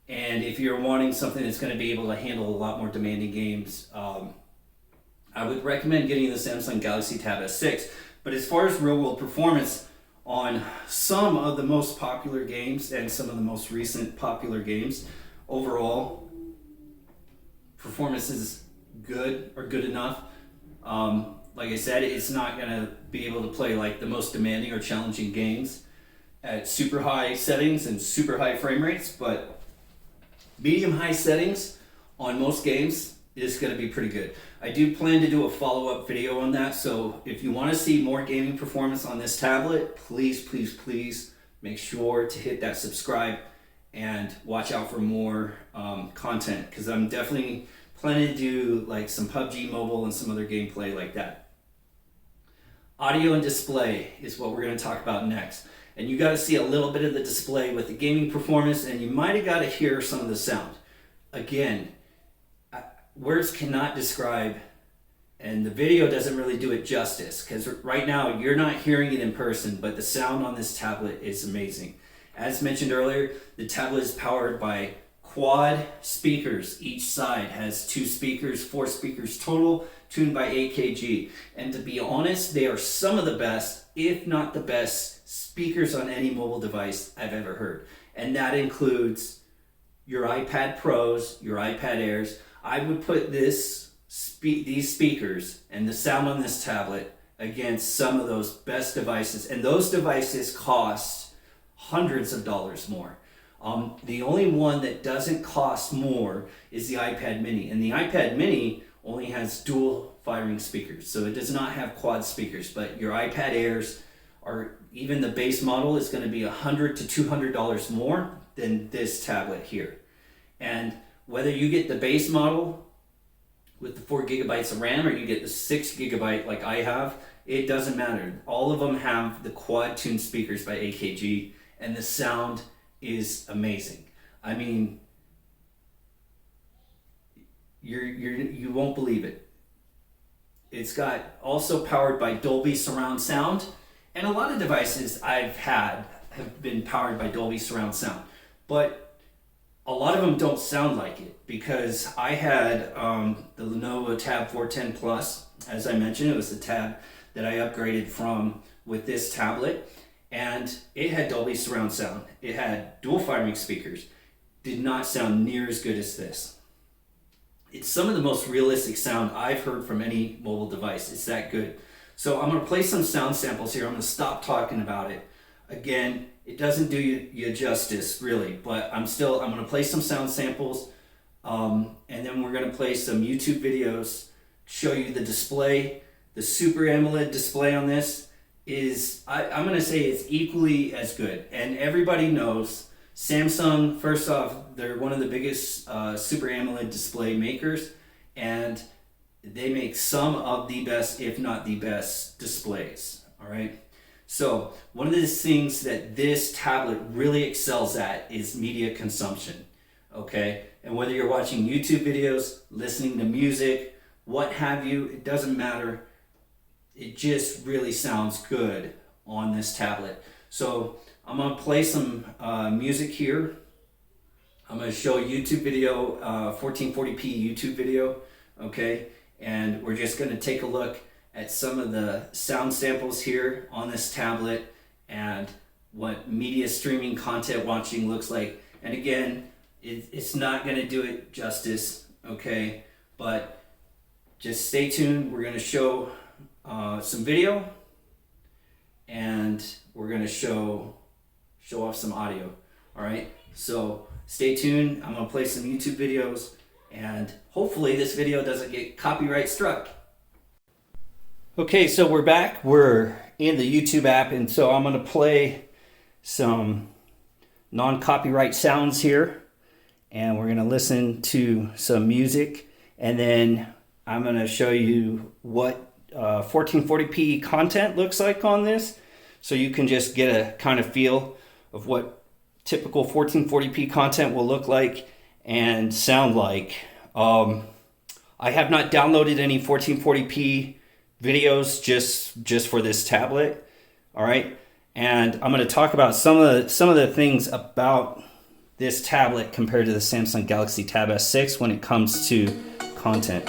And if you're wanting something that's going to be able to handle a lot more demanding games, I would recommend getting the Samsung Galaxy Tab S6. But as far as real world performance on some of the most popular games and some of the most recent popular games, overall, performance is good or good enough. Like I said, it's not going to be able to play like the most demanding or challenging games at super high settings and super high frame rates, but medium high settings on most games is going to be pretty good. I do plan to do a follow-up video on that, so if you want to see more gaming performance on this tablet, please make sure to hit that subscribe and watch out for more content, because I'm definitely planning to do like some PUBG Mobile and some other gameplay like that. Audio and display is what we're going to talk about next. And you got to see a little bit of the display with the gaming performance, and you might have got to hear some of the sound. Again, words cannot describe, and the video doesn't really do it justice, because right now you're not hearing it in person, but the sound on this tablet is amazing. As mentioned earlier, the tablet is powered by quad speakers. Each side has 2 speakers, 4 speakers total, tuned by AKG. And to be honest, they are some of the best, if not the best, speakers on any mobile device I've ever heard. And that includes your iPad Pros, your iPad Airs. I would put these speakers and the sound on this tablet against some of those best devices. And those devices cost hundreds of dollars more. The only one that doesn't cost more is the iPad mini. And the iPad mini only has dual firing speakers. So it does not have quad speakers, but your iPad Airs are, even the base model is going to be $100 to $200 more than this tablet here. And whether you get the base model with the 4 gigabytes of RAM or you get the 6 gigabyte like I have, it doesn't matter. All of them have the quad tuned speakers by AKG, and the sound is amazing. I mean, you won't believe it. It's got also powered by Dolby Surround Sound, and a lot of devices I've had have been powered by Dolby Surround Sound, but a lot of them don't sound like it, because I had the Lenovo Tab 410 Plus. As I mentioned, it was the tab that I upgraded from with this tablet, and it had Dolby Surround Sound. It had dual firing speakers. Did not sound near as good as this. It's some of the most realistic sound I've heard from any mobile device. It's that good. So I'm going to play some sound samples here. I'm going to stop talking about it. Again, it doesn't do you justice, really, but I'm going to play some sound samples, and then we're going to play some YouTube videos, show you the display. The Super AMOLED display on this is, I'm going to say it's equally as good. And everybody knows Samsung, first off, they're one of the biggest Super AMOLED display makers, and they make some of the best, if not the best, displays. All right. So one of the things that this tablet really excels at is media consumption. Okay. And whether you're watching YouTube videos, listening to music, what have you, it doesn't matter. It just really sounds good on this tablet. So I'm going to play some music here. I'm going to show a YouTube video, 1440p YouTube video, okay? And we're just going to take a look at some of the sound samples here on this tablet and what media streaming content watching looks like. And again, it's not going to do it justice, okay? But just stay tuned. We're going to show some video, and we're going to show off some audio. All right, so stay tuned. I'm going to play some YouTube videos, and hopefully this video doesn't get copyright struck. Okay, so we're back. We're in the YouTube app, and so I'm going to play some non-copyright sounds here, and we're going to listen to some music, and then I'm going to show you what 1440p content looks like on this, so you can just get a kind of feel of what typical 1440p content will look like and sound like. I have not downloaded any 1440p videos just for this tablet. All right, and I'm going to talk about some of the things about this tablet compared to the Samsung Galaxy Tab S6 when it comes to content.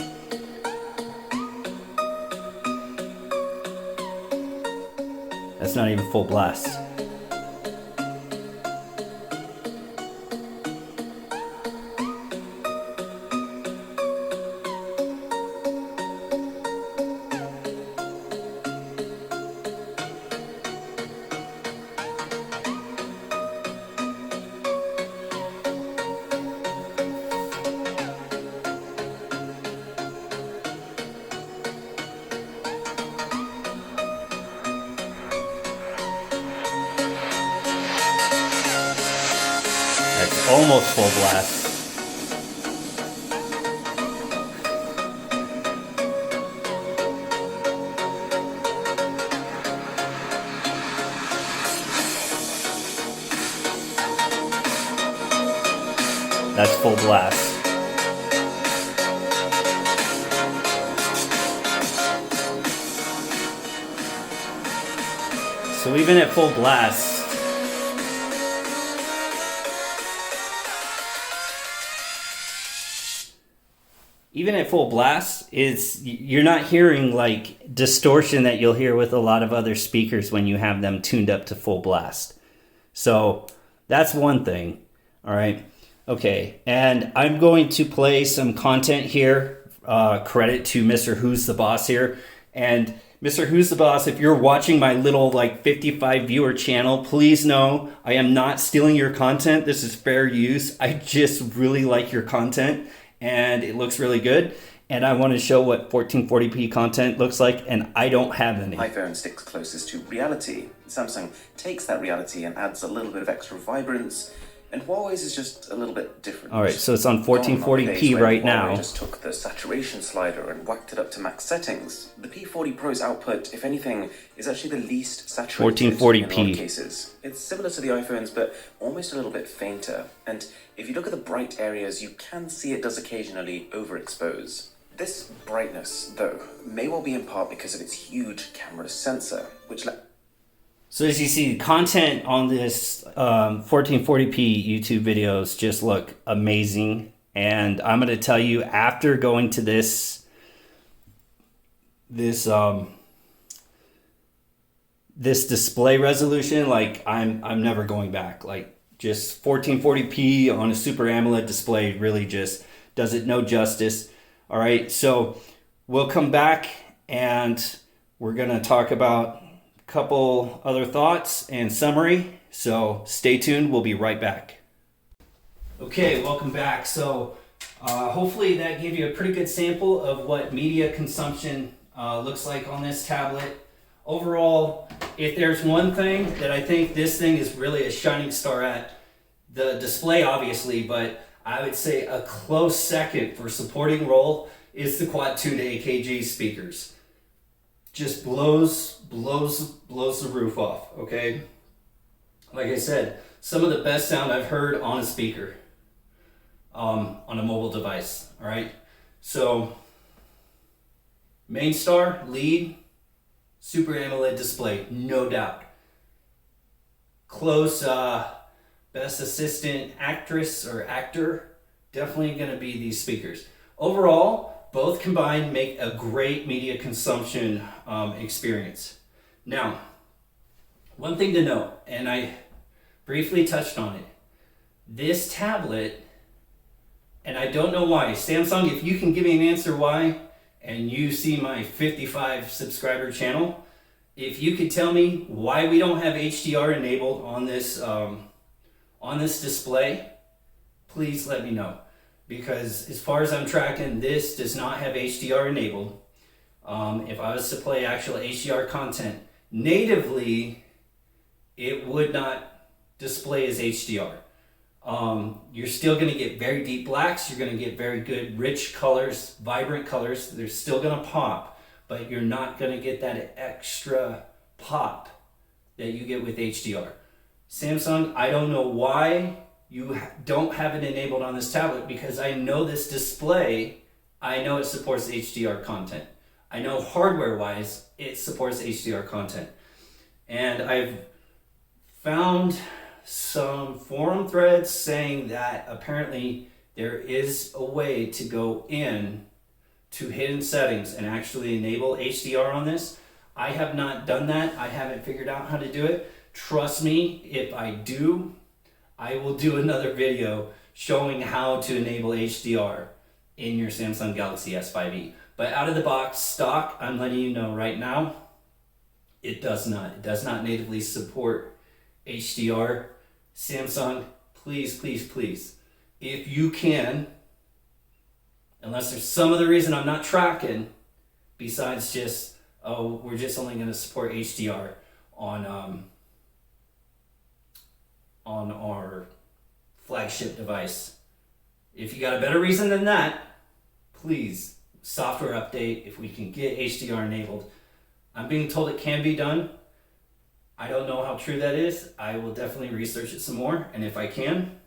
That's not even full blast. Almost full blast. That's full blast. So even at full blast, even at full blast, you're not hearing like distortion that you'll hear with a lot of other speakers when you have them tuned up to full blast. So that's one thing. All right. Okay. And I'm going to play some content here. Credit to Mr. Who's the Boss here. And Mr. Who's the Boss, if you're watching my little like 55 viewer channel, please know I am not stealing your content. This is fair use. I just really like your content and it looks really good. And I want to show what 1440p content looks like, and I don't have any. iPhone sticks closest to reality. Samsung takes that reality and adds a little bit of extra vibrance, and Huawei's is just a little bit different. All right, so it's on 1440p right now. Huawei just took the saturation slider and whacked it up to max settings. The P40 Pro's output, if anything, is actually the least saturated 1440p. in a lot of cases. It's similar to the iPhones, but almost a little bit fainter. And if you look at the bright areas, you can see it does occasionally overexpose. This brightness, though, may well be in part because of its huge camera sensor, which... So as you see, content on this 1440p YouTube videos just look amazing. And I'm going to tell you, after going to this display resolution, like I'm never going back. Like just 1440p on a Super AMOLED display really just does it no justice. All right, so we'll come back and we're going to talk about a couple other thoughts and summary. So stay tuned. We'll be right back. Okay, welcome back. So hopefully that gave you a pretty good sample of what media consumption looks like on this tablet. Overall, if there's one thing that I think this thing is really a shining star at, the display obviously, but I would say a close second for supporting role is the quad-tuned AKG speakers. Just blows the roof off, okay? Like I said, some of the best sound I've heard on a speaker, on a mobile device, all right? So, main star, lead, Super AMOLED display, no doubt. Close, best assistant actress or actor, definitely going to be these speakers. Overall, both combined make a great media consumption experience. Now, one thing to note, and I briefly touched on it, this tablet, and I don't know why, Samsung, if you can give me an answer why, and you see my 55 subscriber channel, if you could tell me why we don't have HDR enabled on this display, please let me know. Because as far as I'm tracking, this does not have HDR enabled. If I was to play actual HDR content natively, it would not display as HDR. You're still going to get very deep blacks. You're going to get very good rich colors, vibrant colors. They're still going to pop, but you're not going to get that extra pop that you get with HDR. Samsung, I don't know why you don't have it enabled on this tablet, because I know this display, I know it supports HDR content. I know hardware-wise, it supports HDR content. And I've found some forum threads saying that apparently there is a way to go in to hidden settings and actually enable HDR on this. I have not done that. I haven't figured out how to do it. Trust me, if I do, I will do another video showing how to enable HDR in your Samsung Galaxy S5e. But out of the box, stock, I'm letting you know right now, it does not. It does not natively support HDR. Samsung, please, please, please, if you can, unless there's some other reason I'm not tracking, besides just, oh, we're just only going to support HDR on our flagship device. If you got a better reason than that, please, software update, if we can get HDR enabled. I'm being told it can be done. I don't know how true that is. I will definitely research it some more, and if I can,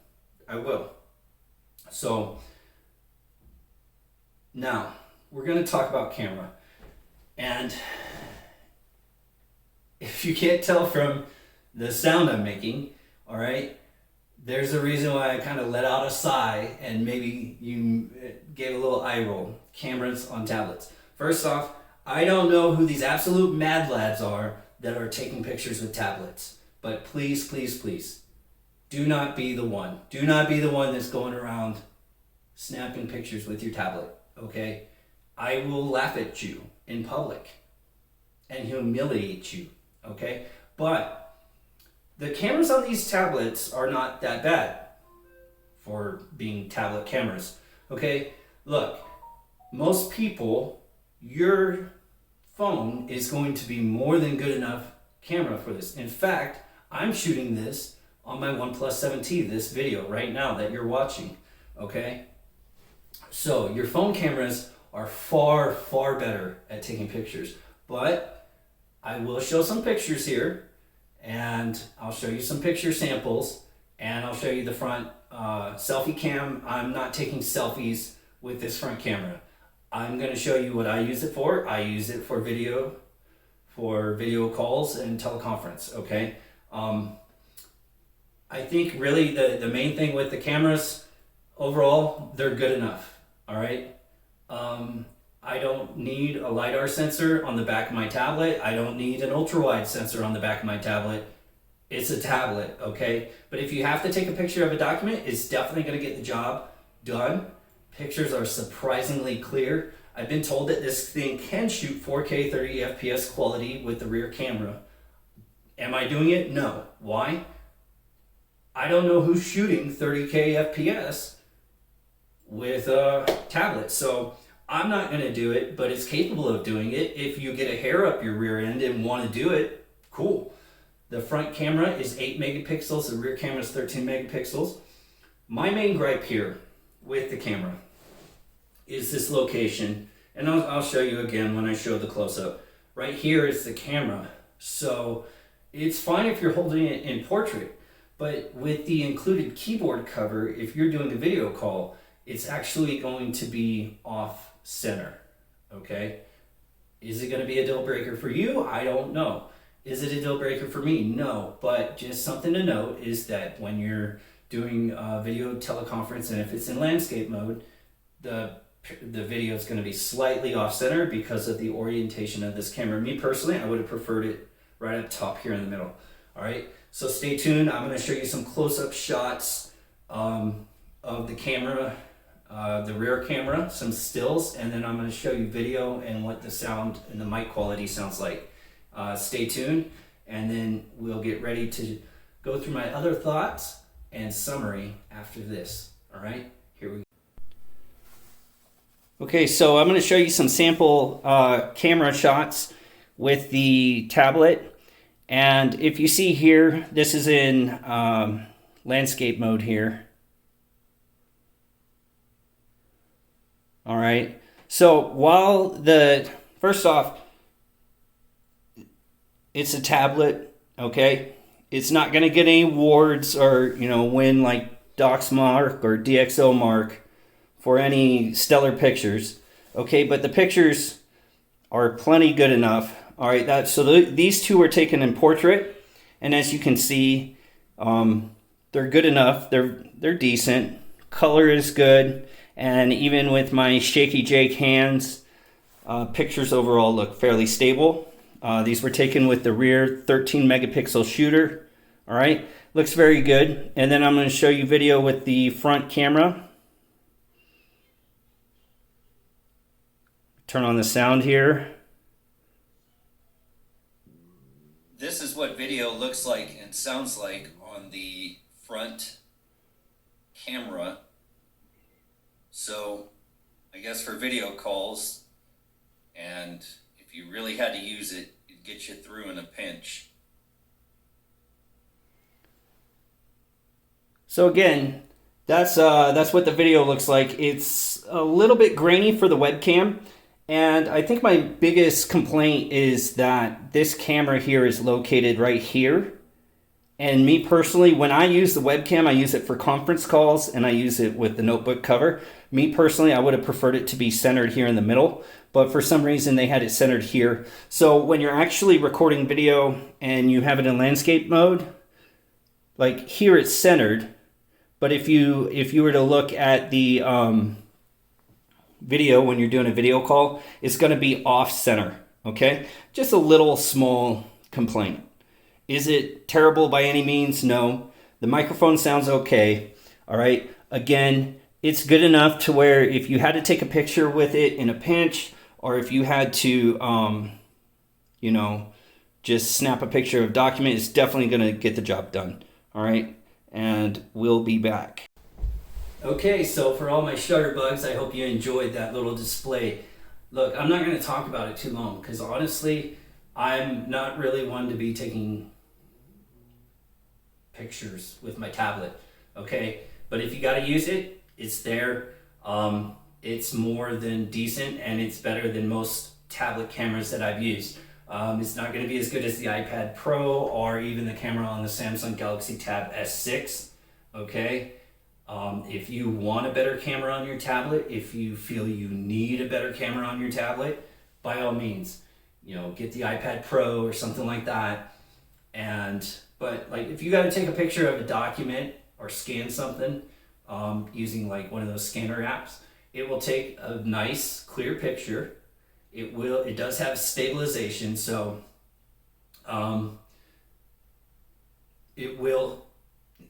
I will. So, now, we're going to talk about camera. And if you can't tell from the sound I'm making, all right, there's a reason why I kind of let out a sigh and maybe you gave a little eye roll. Cameras on tablets. First off, I don't know who these absolute mad lads are that are taking pictures with tablets. But please, please, please, do not be the one. Do not be the one that's going around snapping pictures with your tablet, okay? I will laugh at you in public and humiliate you, okay? But the cameras on these tablets are not that bad for being tablet cameras, okay? Look, most people, your phone is going to be more than good enough camera for this. In fact, I'm shooting this on my OnePlus 7T, this video right now that you're watching, okay? So your phone cameras are far, far better at taking pictures. But I will show some pictures here, and I'll show you some picture samples, and I'll show you the front selfie cam. I'm not taking selfies with this front camera. I'm going to show you what I use it for. I use it for video calls and teleconference, okay? I think really the main thing with the cameras, overall, they're good enough, all right? I don't need a LiDAR sensor on the back of my tablet. I don't need an ultra-wide sensor on the back of my tablet. It's a tablet, okay? But if you have to take a picture of a document, it's definitely going to get the job done. Pictures are surprisingly clear. I've been told that this thing can shoot 4K 30 FPS quality with the rear camera. Am I doing it? No. Why? I don't know who's shooting 30K FPS with a tablet, so I'm not going to do it, but it's capable of doing it. If you get a hair up your rear end and want to do it, cool. The front camera is 8 megapixels, the rear camera is 13 megapixels. My main gripe here with the camera is this location, and I'll show you again when I show the close-up. Right here is the camera, so it's fine if you're holding it in portrait, but with the included keyboard cover, if you're doing a video call, it's actually going to be off center, okay? Is it going to be a deal breaker for you? I don't know. Is it a deal breaker for me? No, but just something to note is that when you're doing a video teleconference, and if it's in landscape mode, the video is going to be slightly off center because of the orientation of this camera. Me personally, I would have preferred it right up top here in the middle. All right, so stay tuned. I'm going to show you some close-up shots of the camera, the rear camera, some stills, and then I'm going to show you video and what the sound and the mic quality sounds like. Stay tuned, and then we'll get ready to go through my other thoughts and summary after this. All right, here we go. Okay, so I'm going to show you some sample camera shots with the tablet. And if you see here, this is in landscape mode here. All right, so while first off, it's a tablet, okay? It's not going to get any awards or, win like Docs Mark or DxO Mark for any stellar pictures, okay? But the pictures are plenty good enough. All right, these two were taken in portrait, and as you can see, they're good enough. They're decent. Color is good, and even with my shaky Jake hands, pictures overall look fairly stable. These were taken with the rear 13 megapixel shooter. All right, looks very good. And then I'm going to show you video with the front camera. Turn on the sound here. This is what video looks like and sounds like on the front camera. So I guess for video calls, and if you really had to use it, it'd get you through in a pinch. So again, that's what the video looks like. It's a little bit grainy for the webcam, and I think my biggest complaint is that this camera here is located right here. And me personally, when I use the webcam, I use it for conference calls and I use it with the notebook cover. Me personally, I would have preferred it to be centered here in the middle, but for some reason they had it centered here. So when you're actually recording video and you have it in landscape mode, like here it's centered, But if you were to look at the video when you're doing a video call, it's going to be off center. Okay, just a little small complaint. Is it terrible by any means? No. The microphone sounds okay. All right. Again, it's good enough to where if you had to take a picture with it in a pinch, or if you had to, just snap a picture of a document, it's definitely going to get the job done. All right. And we'll be back. Okay, so for all my shutterbugs, I hope you enjoyed that little display. Look, I'm not going to talk about it too long because honestly, I'm not really one to be taking pictures with my tablet. Okay, but if you got to use it, it's there. It's more than decent, and it's better than most tablet cameras that I've used. It's not going to be as good as the iPad Pro or even the camera on the Samsung Galaxy Tab S6. Okay, if you want a better camera on your tablet, if you feel you need a better camera on your tablet, by all means, get the iPad Pro or something like that. But like if you got to take a picture of a document or scan something using like one of those scanner apps, it will take a nice clear picture. It does have stabilization, so it will,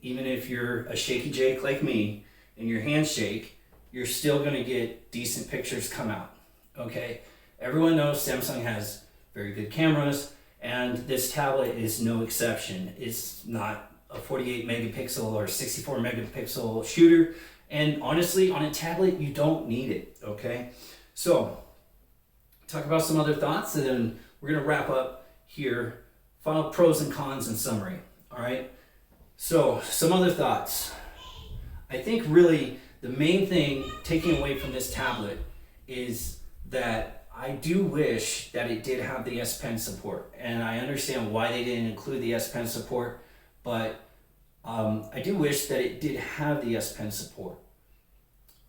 even if you're a shaky Jake like me and your hands shake, you're still going to get decent pictures come out. Okay, everyone knows Samsung has very good cameras, and this tablet is no exception. It's not a 48 megapixel or 64 megapixel shooter, and honestly, on a tablet, you don't need it. Okay, so talk about some other thoughts, and then we're going to wrap up here. Final pros and cons and summary. All right. So some other thoughts. I think really the main thing taking away from this tablet is that I do wish that it did have the S Pen support, and I understand why they didn't include the S Pen support, but I do wish that it did have the S Pen support.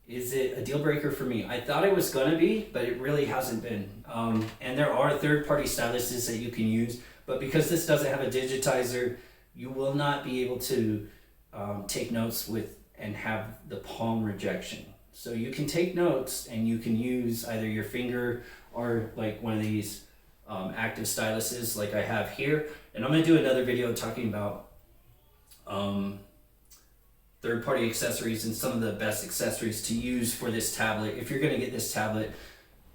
Is it a deal breaker for me? I thought it was going to be, but it really hasn't been. And there are third-party styluses that you can use, but because this doesn't have a digitizer, you will not be able to take notes with and have the palm rejection. So you can take notes and you can use either your finger or like one of these active styluses like I have here. And I'm going to do another video talking about third-party accessories and some of the best accessories to use for this tablet. If you're going to get this tablet,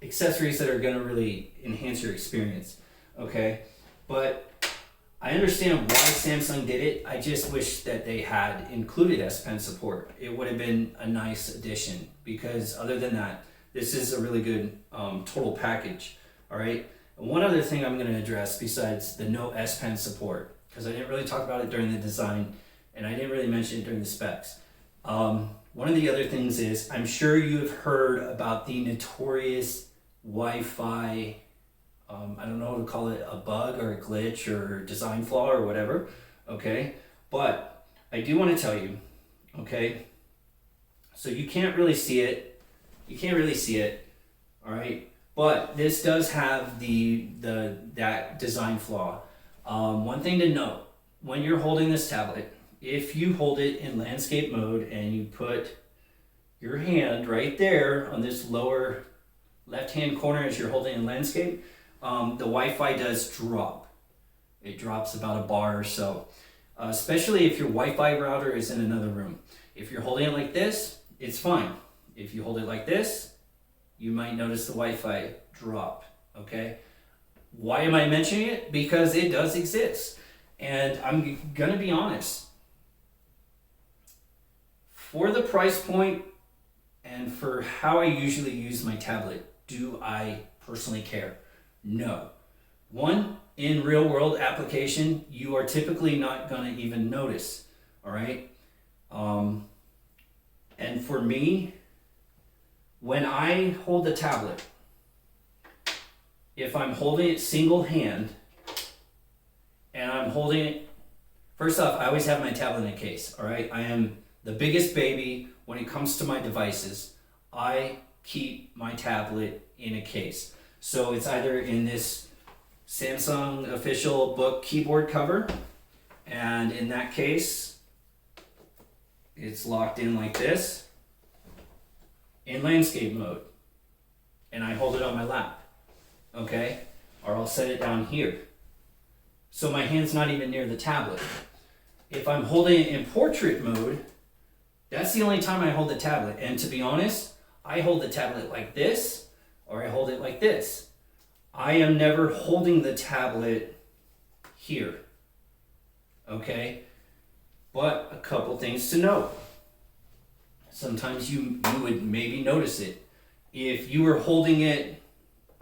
accessories that are going to really enhance your experience. Okay, but I understand why Samsung did it. I just wish that they had included S Pen support. It would have been a nice addition, because other than that, this is a really good total package. All right. And one other thing I'm going to address besides the no S Pen support, because I didn't really talk about it during the design, and I didn't really mention it during the specs. One of the other things is, I'm sure you've heard about the notorious Wi-Fi, I don't know what to call it, a bug or a glitch or design flaw or whatever, okay? But I do want to tell you, okay? So you can't really see it. You can't really see it, all right? But this does have that design flaw. One thing to note, when you're holding this tablet, if you hold it in landscape mode and you put your hand right there on this lower left-hand corner as you're holding in landscape, the Wi-Fi does drop. It drops about a bar or so, especially if your Wi-Fi router is in another room. If you're holding it like this, it's fine. If you hold it like this, you might notice the Wi-Fi drop, okay? Why am I mentioning it? Because it does exist. And I'm gonna be honest, for the price point and for how I usually use my tablet, do I personally care? No. One, in real world application, you are typically not going to even notice, all right? And for me, when I hold the tablet, if I'm holding it single hand and I'm holding it, first off, I always have my tablet in a case, all right? I am the biggest baby when it comes to my devices. I keep my tablet in a case. So it's either in this Samsung official book keyboard cover, and in that case, it's locked in like this in landscape mode, and I hold it on my lap, okay? Or I'll set it down here. So my hand's not even near the tablet. If I'm holding it in portrait mode, that's the only time I hold the tablet. And to be honest, I hold the tablet like this, or I hold it like this. I am never holding the tablet here, okay? But a couple things to note. Sometimes you would maybe notice it. If you were holding it,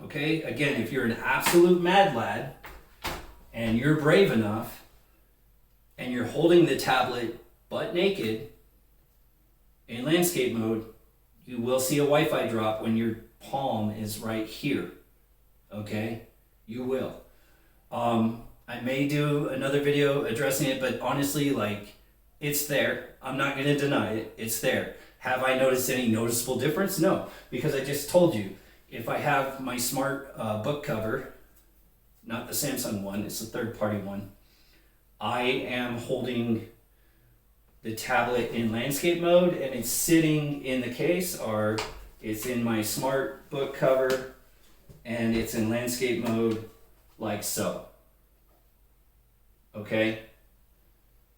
okay, again, if you're an absolute mad lad and you're brave enough and you're holding the tablet butt naked in landscape mode, you will see a Wi-Fi drop when your palm is right here, okay? You will. I may do another video addressing it, but honestly, like, it's there. I'm not going to deny it. It's there. Have I noticed any noticeable difference? No, because I just told you, if I have my smart book cover, not the Samsung one, it's a third-party one, I am holding the tablet in landscape mode and it's sitting in the case, or it's in my smart book cover and it's in landscape mode like so. Okay?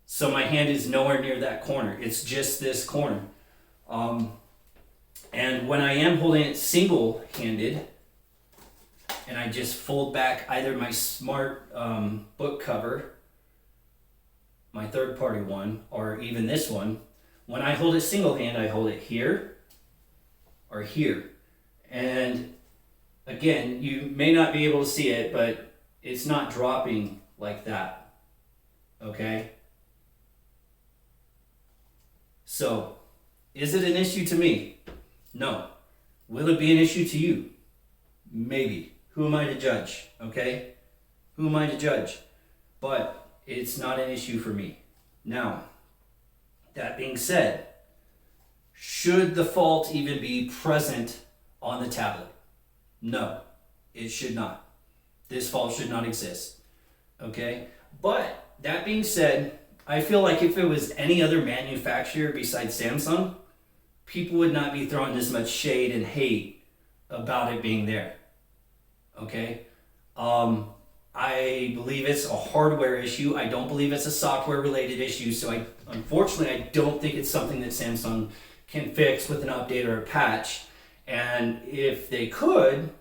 So my hand is nowhere near that corner. It's just this corner. And when I am holding it single-handed, and I just fold back either my smart book cover, my third-party one, or even this one, when I hold it single-hand, I hold it here or here. And again, you may not be able to see it, but it's not dropping like that. Okay? So, is it an issue to me? No. Will it be an issue to you? Maybe. Who am I to judge? Okay? Who am I to judge? But it's not an issue for me. Now, that being said, should the fault even be present on the tablet? No, it should not. This fault should not exist. Okay? But that being said, I feel like if it was any other manufacturer besides Samsung, people would not be throwing this much shade and hate about it being there. Okay? I believe it's a hardware issue. I don't believe it's a software related issue. So unfortunately, I don't think it's something that Samsung can fix with an update or a patch. And if they could,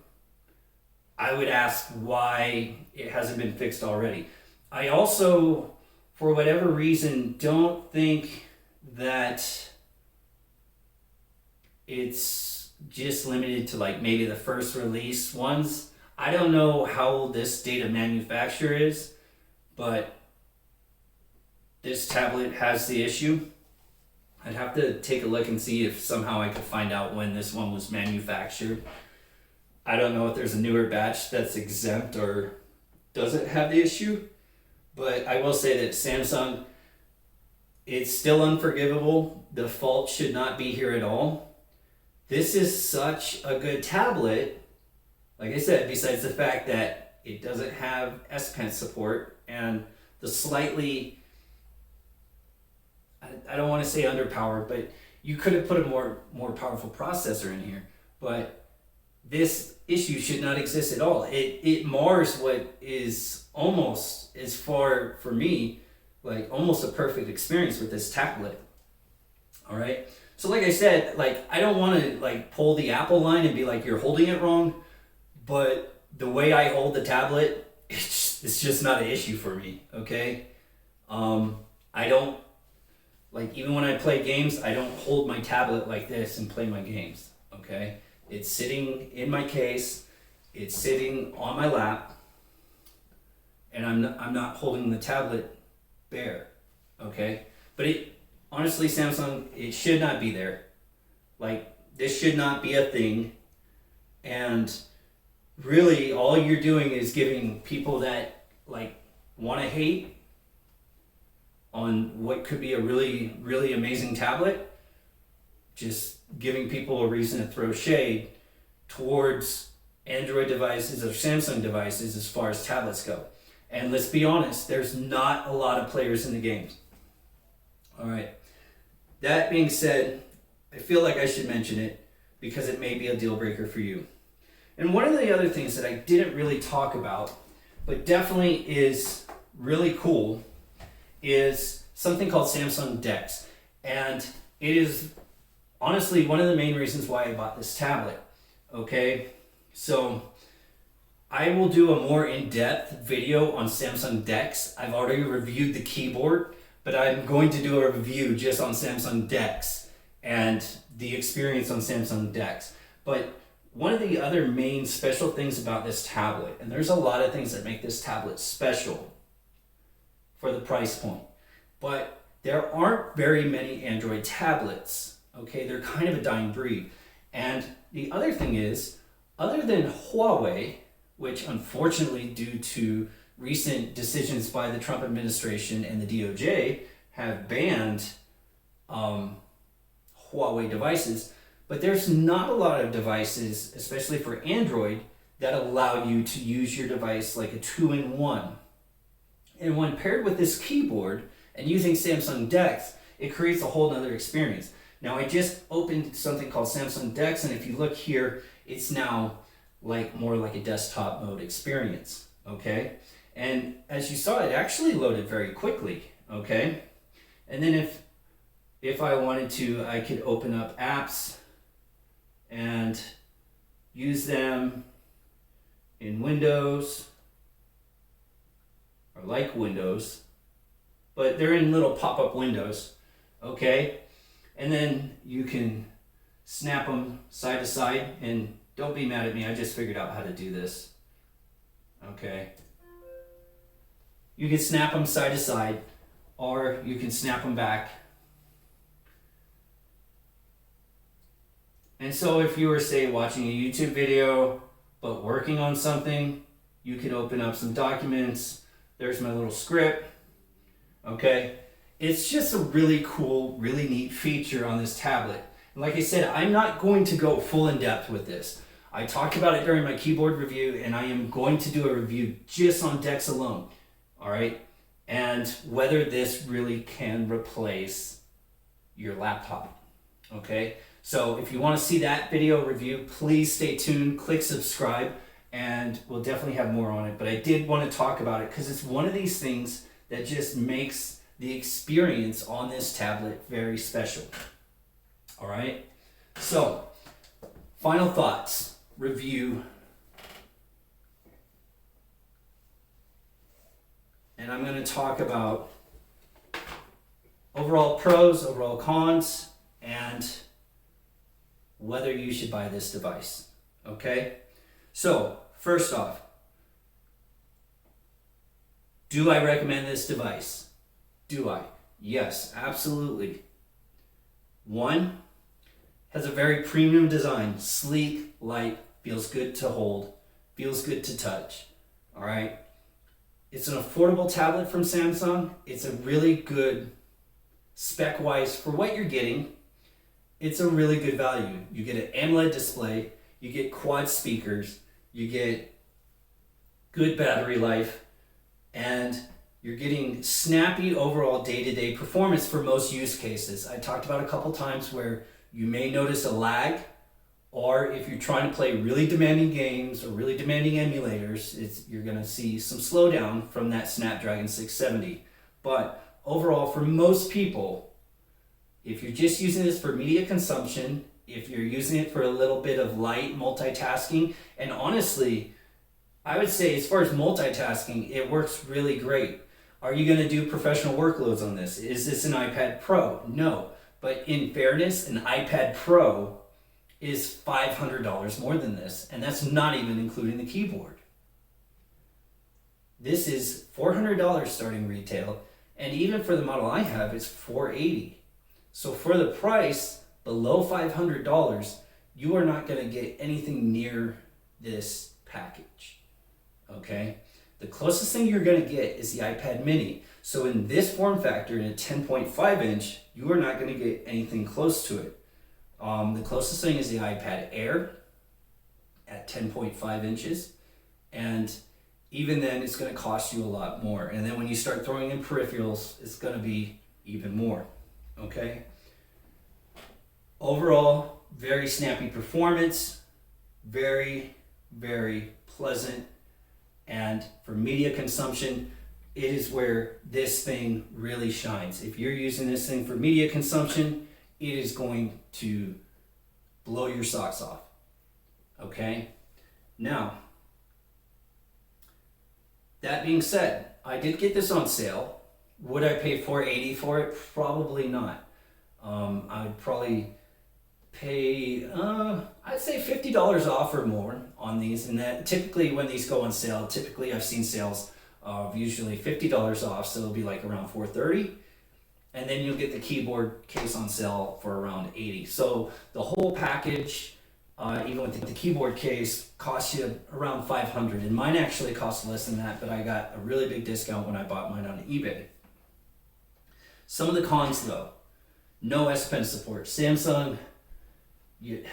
I would ask why it hasn't been fixed already. I also, for whatever reason, don't think that it's just limited to like maybe the first release ones. I don't know how old this date of manufacture is, but this tablet has the issue. I'd have to take a look and see if somehow I could find out when this one was manufactured. I don't know if there's a newer batch that's exempt or doesn't have the issue, but I will say that Samsung, it's still unforgivable. The fault should not be here at all. This is such a good tablet. Like I said, besides the fact that it doesn't have S Pen support and the slightly, I don't want to say underpowered, but you could have put a more powerful processor in here. But this issue should not exist at all. It mars what is almost, as far for me, like almost a perfect experience with this tablet. All right. So like I said, like I don't want to like pull the Apple line and be like, you're holding it wrong. But the way I hold the tablet, it's just not an issue for me, okay? I don't, like even when I play games, I don't hold my tablet like this and play my games, okay? It's sitting in my case, it's sitting on my lap, and I'm not holding the tablet bare, okay? But honestly, Samsung, it should not be there. Like, this should not be a thing, and really all you're doing is giving people that like want to hate on what could be a really, really amazing tablet, just giving people a reason to throw shade towards Android devices or Samsung devices as far as tablets go. And let's be honest, there's not a lot of players in the games. All right. that being said, I feel like I should mention it because it may be a deal breaker for you. And one of the other things that I didn't really talk about, but definitely is really cool, is something called Samsung DeX. And it is honestly one of the main reasons why I bought this tablet. Okay, so I will do a more in-depth video on Samsung DeX. I've already reviewed the keyboard, but I'm going to do a review just on Samsung DeX and the experience on Samsung DeX. But one of the other main special things about this tablet, and there's a lot of things that make this tablet special for the price point, but there aren't very many Android tablets. Okay, they're kind of a dying breed. And the other thing is, other than Huawei, which unfortunately due to recent decisions by the Trump administration and the DOJ have banned Huawei devices, but there's not a lot of devices, especially for Android, that allow you to use your device like a 2-in-1. And when paired with this keyboard and using Samsung DeX, it creates a whole nother experience. Now I just opened something called Samsung DeX, and if you look here, it's now like more like a desktop mode experience, okay? And as you saw, it actually loaded very quickly, okay? And then if I wanted to, I could open up apps and use them in Windows, or like Windows, but they're in little pop-up windows, okay? And then you can snap them side to side, and don't be mad at me, I just figured out how to do this. Okay. You can snap them side to side, or you can snap them back. And so if you were, say, watching a YouTube video, but working on something, you could open up some documents. There's my little script. Okay. It's just a really cool, really neat feature on this tablet. And like I said, I'm not going to go full in depth with this. I talked about it during my keyboard review, and I am going to do a review just on DeX alone. All right. And whether this really can replace your laptop. Okay. So if you want to see that video review, please stay tuned, click subscribe, and we'll definitely have more on it. But I did want to talk about it because it's one of these things that just makes the experience on this tablet very special. All right. So final thoughts, review. And I'm going to talk about overall pros, overall cons, and whether you should buy this device. Okay? So, first off, do I recommend this device? Do I? Yes, absolutely. One, has a very premium design, sleek, light, feels good to hold, feels good to touch. All right? It's an affordable tablet from Samsung. It's a really good spec-wise for what you're getting. It's a really good value. You get an AMOLED display, you get quad speakers, you get good battery life, and you're getting snappy overall day-to-day performance for most use cases. I talked about a couple times where you may notice a lag, or if you're trying to play really demanding games or really demanding emulators, you're gonna see some slowdown from that Snapdragon 670. But overall, for most people, if you're just using this for media consumption, if you're using it for a little bit of light multitasking, and honestly, I would say as far as multitasking, it works really great. Are you gonna do professional workloads on this? Is this an iPad Pro? No. But in fairness, an iPad Pro is $500 more than this, and that's not even including the keyboard. This is $400 starting retail, and even for the model I have, it's $480. So for the price below $500, you are not going to get anything near this package. Okay? The closest thing you're going to get is the iPad mini. So in this form factor, in a 10.5 inch, you are not going to get anything close to it. The closest thing is the iPad Air at 10.5 inches. And even then, it's going to cost you a lot more. And then when you start throwing in peripherals, it's going to be even more. Okay? Overall, very snappy performance, very, very pleasant. And for media consumption, it is where this thing really shines. If you're using this thing for media consumption, it is going to blow your socks off. Okay? Now, that being said, I did get this on sale. Would I pay $480 for it? Probably not. I would probably pay, I'd say $50 off or more on these. And that typically when these go on sale, typically I've seen sales of usually $50 off, so it'll be like around $430. And then you'll get the keyboard case on sale for around $80. So the whole package, even with the keyboard case, costs you around $500. And mine actually cost less than that, but I got a really big discount when I bought mine on eBay. Some of the cons though, no S Pen support. Samsung, it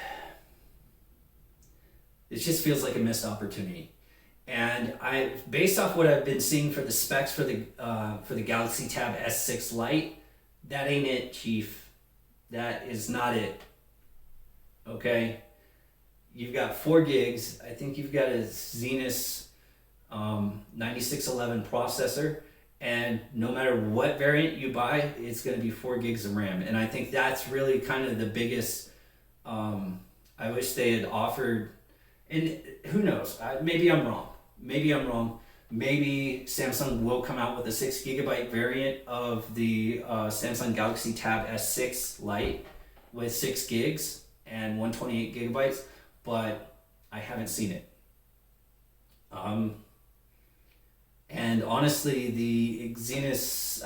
just feels like a missed opportunity. And based off what I've been seeing for the specs for the Galaxy Tab S6 Lite, that ain't it, Chief. That is not it. Okay? You've got 4 gigs. I think you've got a Zenus 9611 processor. And no matter what variant you buy, it's going to be 4 gigs of RAM. And I think that's really kind of the biggest, I wish they had offered, and who knows, maybe I'm wrong. Maybe Samsung will come out with a 6 gigabyte variant of the Samsung Galaxy Tab S6 Lite with 6 gigs and 128 gigabytes, but I haven't seen it. And honestly, the Exynos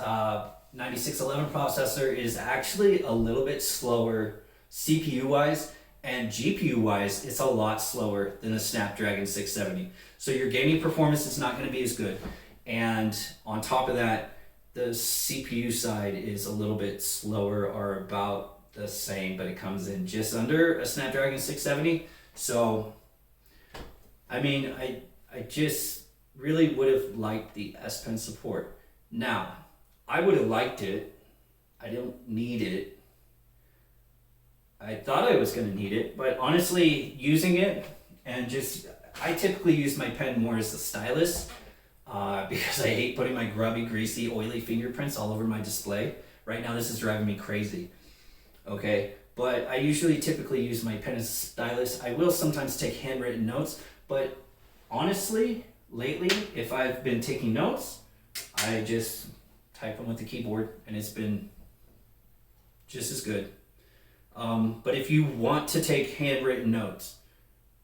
9611 processor is actually a little bit slower CPU-wise, and GPU-wise, it's a lot slower than the Snapdragon 670. So your gaming performance is not going to be as good. And on top of that, the CPU side is a little bit slower or about the same, but it comes in just under a Snapdragon 670. So, I mean, I just really would have liked the S Pen support. Now, I would have liked it. I don't need it. I thought I was going to need it, but honestly, using it and I typically use my pen more as a stylus because I hate putting my grubby, greasy, oily fingerprints all over my display. Right now, this is driving me crazy. Okay, but I usually typically use my pen as a stylus. I will sometimes take handwritten notes, but honestly, lately, if I've been taking notes, I just type them with the keyboard, and it's been just as good. But if you want to take handwritten notes,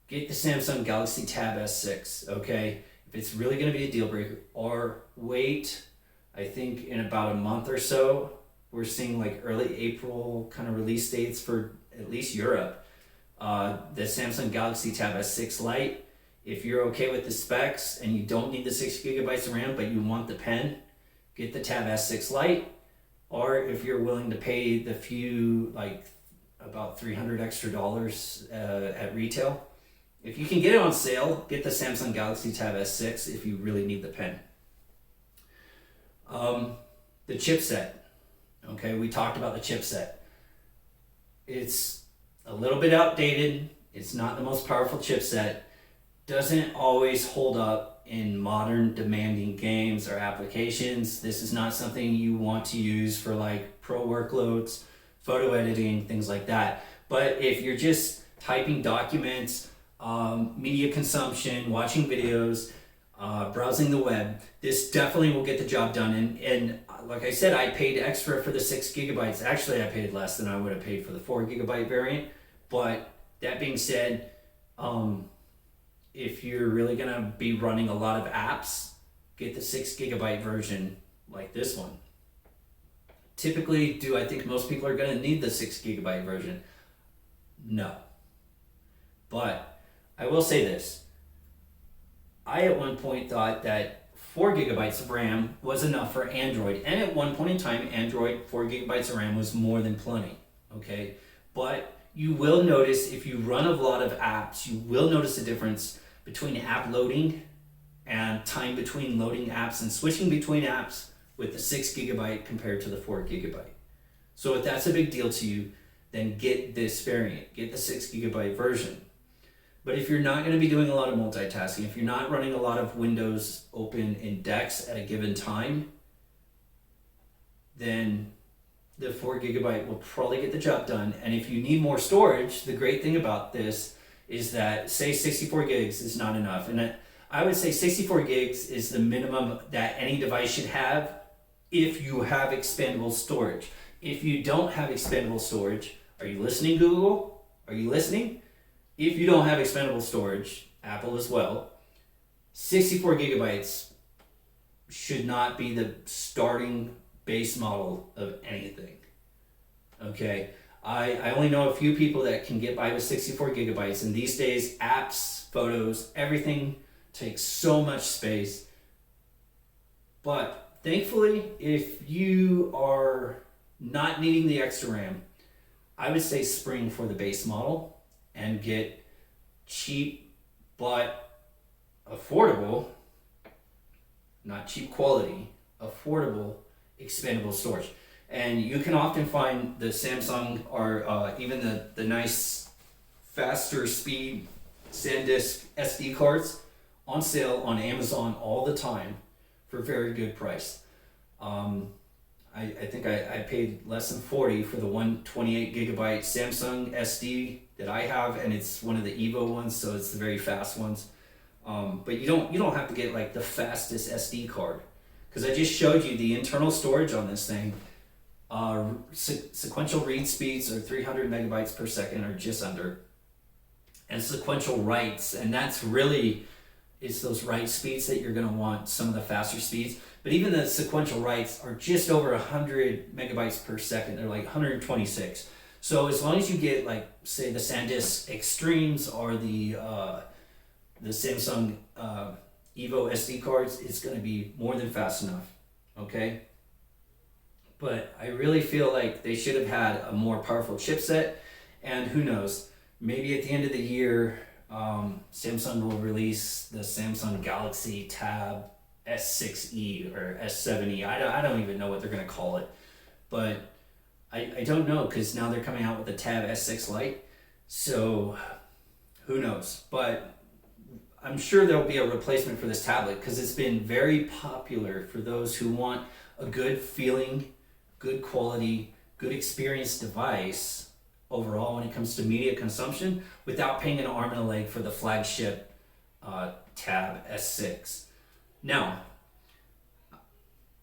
get the Samsung Galaxy Tab S6, okay? If it's really going to be a deal breaker, or wait, I think in about a month or so, we're seeing like early April kind of release dates for at least Europe. The Samsung Galaxy Tab S6 Lite, if you're okay with the specs and you don't need the 6 gigabytes of RAM, but you want the pen, get the Tab S6 Lite. Or if you're willing to pay the few, like about $300 extra at retail, if you can get it on sale, get the Samsung Galaxy Tab S6 if you really need the pen. The chipset. Okay, we talked about the chipset. It's a little bit outdated. It's not the most powerful chipset. Doesn't always hold up in modern demanding games or applications. This is not something you want to use for like pro workloads, photo editing, things like that. But if you're just typing documents, media consumption, watching videos, browsing the web, this definitely will get the job done. And like I said, I paid extra for the 6 gigabytes. Actually, I paid less than I would have paid for the 4 gigabyte variant. But that being said, if you're really going to be running a lot of apps, get the 6 gigabyte version like this one. Typically, do I think most people are going to need the 6 gigabyte version? No. But I will say this. I at one point thought that 4 gigabytes of RAM was enough for Android. And at one point in time, Android 4 gigabytes of RAM was more than plenty. Okay? But you will notice if you run a lot of apps, you will notice a difference between app loading and time between loading apps and switching between apps with the 6 gigabyte compared to the 4 gigabyte. So if that's a big deal to you, then get this variant, get the 6 GB version. But if you're not going to be doing a lot of multitasking, if you're not running a lot of windows open in DeX at a given time, then the 4 GB will probably get the job done. And if you need more storage, the great thing about this is that, say 64 gigs is not enough. And I would say 64 gigs is the minimum that any device should have if you have expandable storage. If you don't have expandable storage, are you listening, Google? Are you listening? If you don't have expandable storage, Apple as well, 64 gigabytes should not be the starting base model of anything. Okay, I only know a few people that can get by with 64 gigabytes, and these days apps, photos, everything takes so much space. But thankfully, if you are not needing the extra RAM, I would say spring for the base model and get cheap but affordable, not cheap quality, affordable expandable storage. And you can often find the Samsung or even the nice faster speed SanDisk SD cards on sale on Amazon all the time for very good price. I think I paid less than 40 for the 128 gigabyte Samsung SD that I have, and it's one of the Evo ones, so it's the very fast ones. But you don't have to get like the fastest SD card, because I just showed you the internal storage on this thing. Sequential read speeds are 300 megabytes per second, or just under, and sequential writes, and that's really, it's those write speeds that you're going to want, some of the faster speeds. But even the sequential writes are just over 100 megabytes per second. They're like 126. So as long as you get, like, say the SanDisk Extremes or the Samsung Evo SD cards, it's going to be more than fast enough. Okay? But I really feel like they should have had a more powerful chipset, and who knows, maybe at the end of the year, Samsung will release the Samsung Galaxy Tab S6e or S7e. I don't even know what they're going to call it, but I don't know, because now they're coming out with the Tab S6 Lite, so who knows. But I'm sure there'll be a replacement for this tablet, because it's been very popular for those who want a good feeling, good quality, good experience device overall when it comes to media consumption, without paying an arm and a leg for the flagship Tab S6. Now,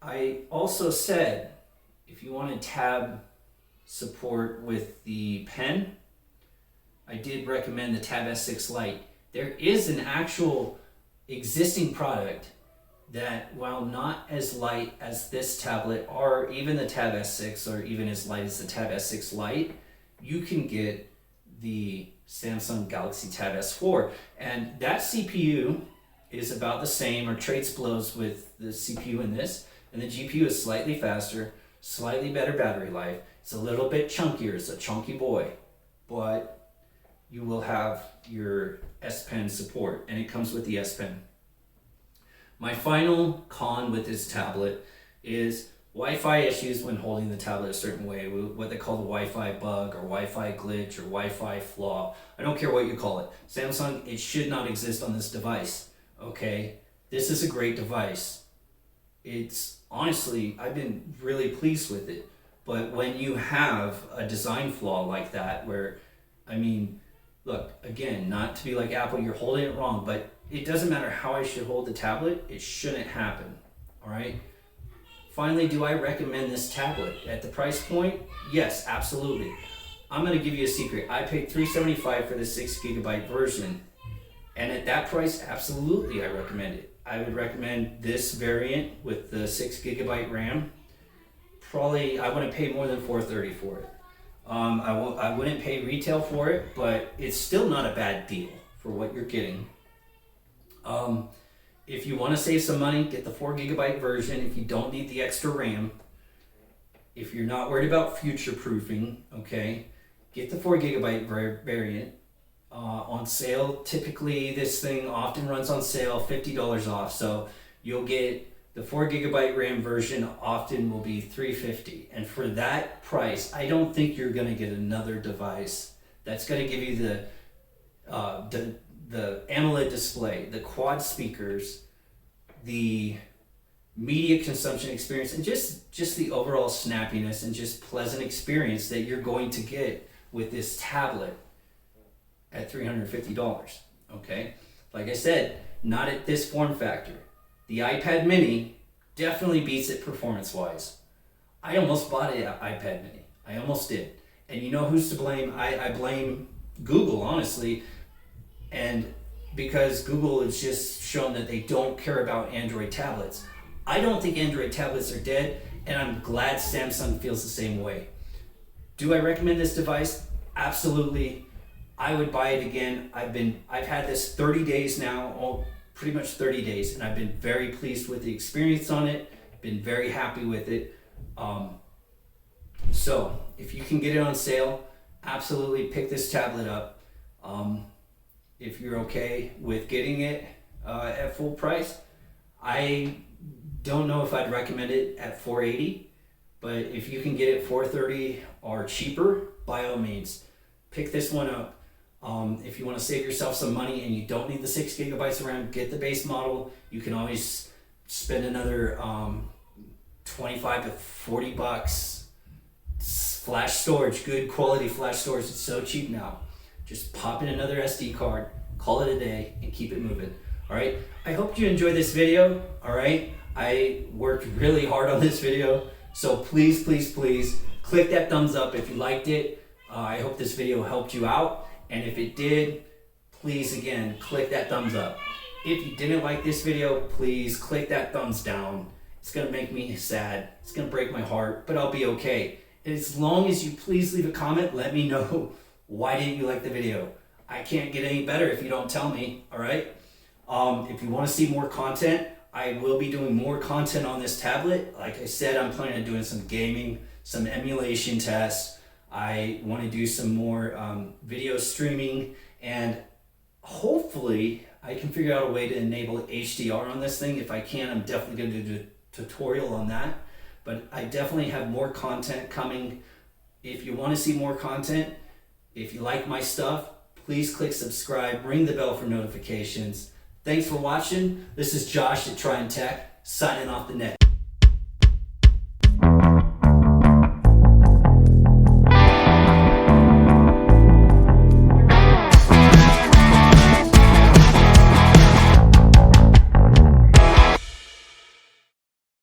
I also said if you wanted tab support with the pen, I did recommend the Tab S6 Lite. There is an actual existing product that, while not as light as this tablet or even the Tab S6, or even as light as the Tab S6 Lite, you can get the Samsung Galaxy Tab S4, and that CPU is about the same, or trades blows with the CPU in this, and the GPU is slightly faster, slightly better battery life. It's a little bit chunkier, it's a chunky boy, but you will have your S Pen support, and it comes with the S Pen. My final con with this tablet is Wi-Fi issues when holding the tablet a certain way, what they call the Wi-Fi bug or Wi-Fi glitch or Wi-Fi flaw. I don't care what you call it. Samsung, it should not exist on this device, okay? This is a great device. It's, honestly, I've been really pleased with it. But when you have a design flaw like that, where, I mean, look, again, not to be like Apple, you're holding it wrong, but it doesn't matter how I should hold the tablet, it shouldn't happen, all right? Finally, do I recommend this tablet? At the price point, yes, absolutely. I'm gonna give you a secret. I paid $375 for the 6 gigabyte version, and at that price, absolutely I recommend it. I would recommend this variant with the 6 gigabyte RAM. Probably, I wouldn't pay more than $430 for it. I wouldn't pay retail for it, but it's still not a bad deal for what you're getting. If you want to save some money, get the 4 gigabyte version if you don't need the extra RAM. If you're not worried about future proofing, okay, get the 4 gigabyte variant. On sale, typically this thing often runs on sale, $50 off, so you'll get The 4GB RAM version often will be $350, and for that price, I don't think you're going to get another device that's going to give you the AMOLED display, the quad speakers, the media consumption experience, and just the overall snappiness and just pleasant experience that you're going to get with this tablet at $350. Okay, like I said, not at this form factor. The iPad mini definitely beats it performance wise. I almost bought an iPad mini. I almost did. And you know who's to blame? I blame Google, honestly. And because Google has just shown that they don't care about Android tablets. I don't think Android tablets are dead, and I'm glad Samsung feels the same way. Do I recommend this device? Absolutely. I would buy it again. I've had this 30 days now, pretty much 30 days, and I've been very pleased with the experience on it. Been very happy with it. So if you can get it on sale, absolutely pick this tablet up. If you're okay with getting it at full price, I don't know if I'd recommend it at $480, but if you can get it $430 or cheaper, by all means, pick this one up. If you want to save yourself some money and you don't need the 6GB of RAM, get the base model. You can always spend another $25 to $40. Flash storage, good quality flash storage. It's so cheap now. Just pop in another SD card, call it a day, and keep it moving. All right. I hope you enjoyed this video. All right. I worked really hard on this video, so please, please, please click that thumbs up if you liked it. I hope this video helped you out. And if it did, please again, click that thumbs up. If you didn't like this video, please click that thumbs down. It's gonna make me sad. It's gonna break my heart, but I'll be okay. As long as you please leave a comment, let me know why didn't you like the video. I can't get any better if you don't tell me, all right? If you wanna see more content, I will be doing more content on this tablet. Like I said, I'm planning on doing some gaming, some emulation tests. I want to do some more video streaming, and hopefully I can figure out a way to enable HDR on this thing. If I can, I'm definitely going to do a tutorial on that. But I definitely have more content coming. If you want to see more content, if you like my stuff, please click subscribe, ring the bell for notifications. Thanks for watching. This is Josh at Try and Tech, signing off the net.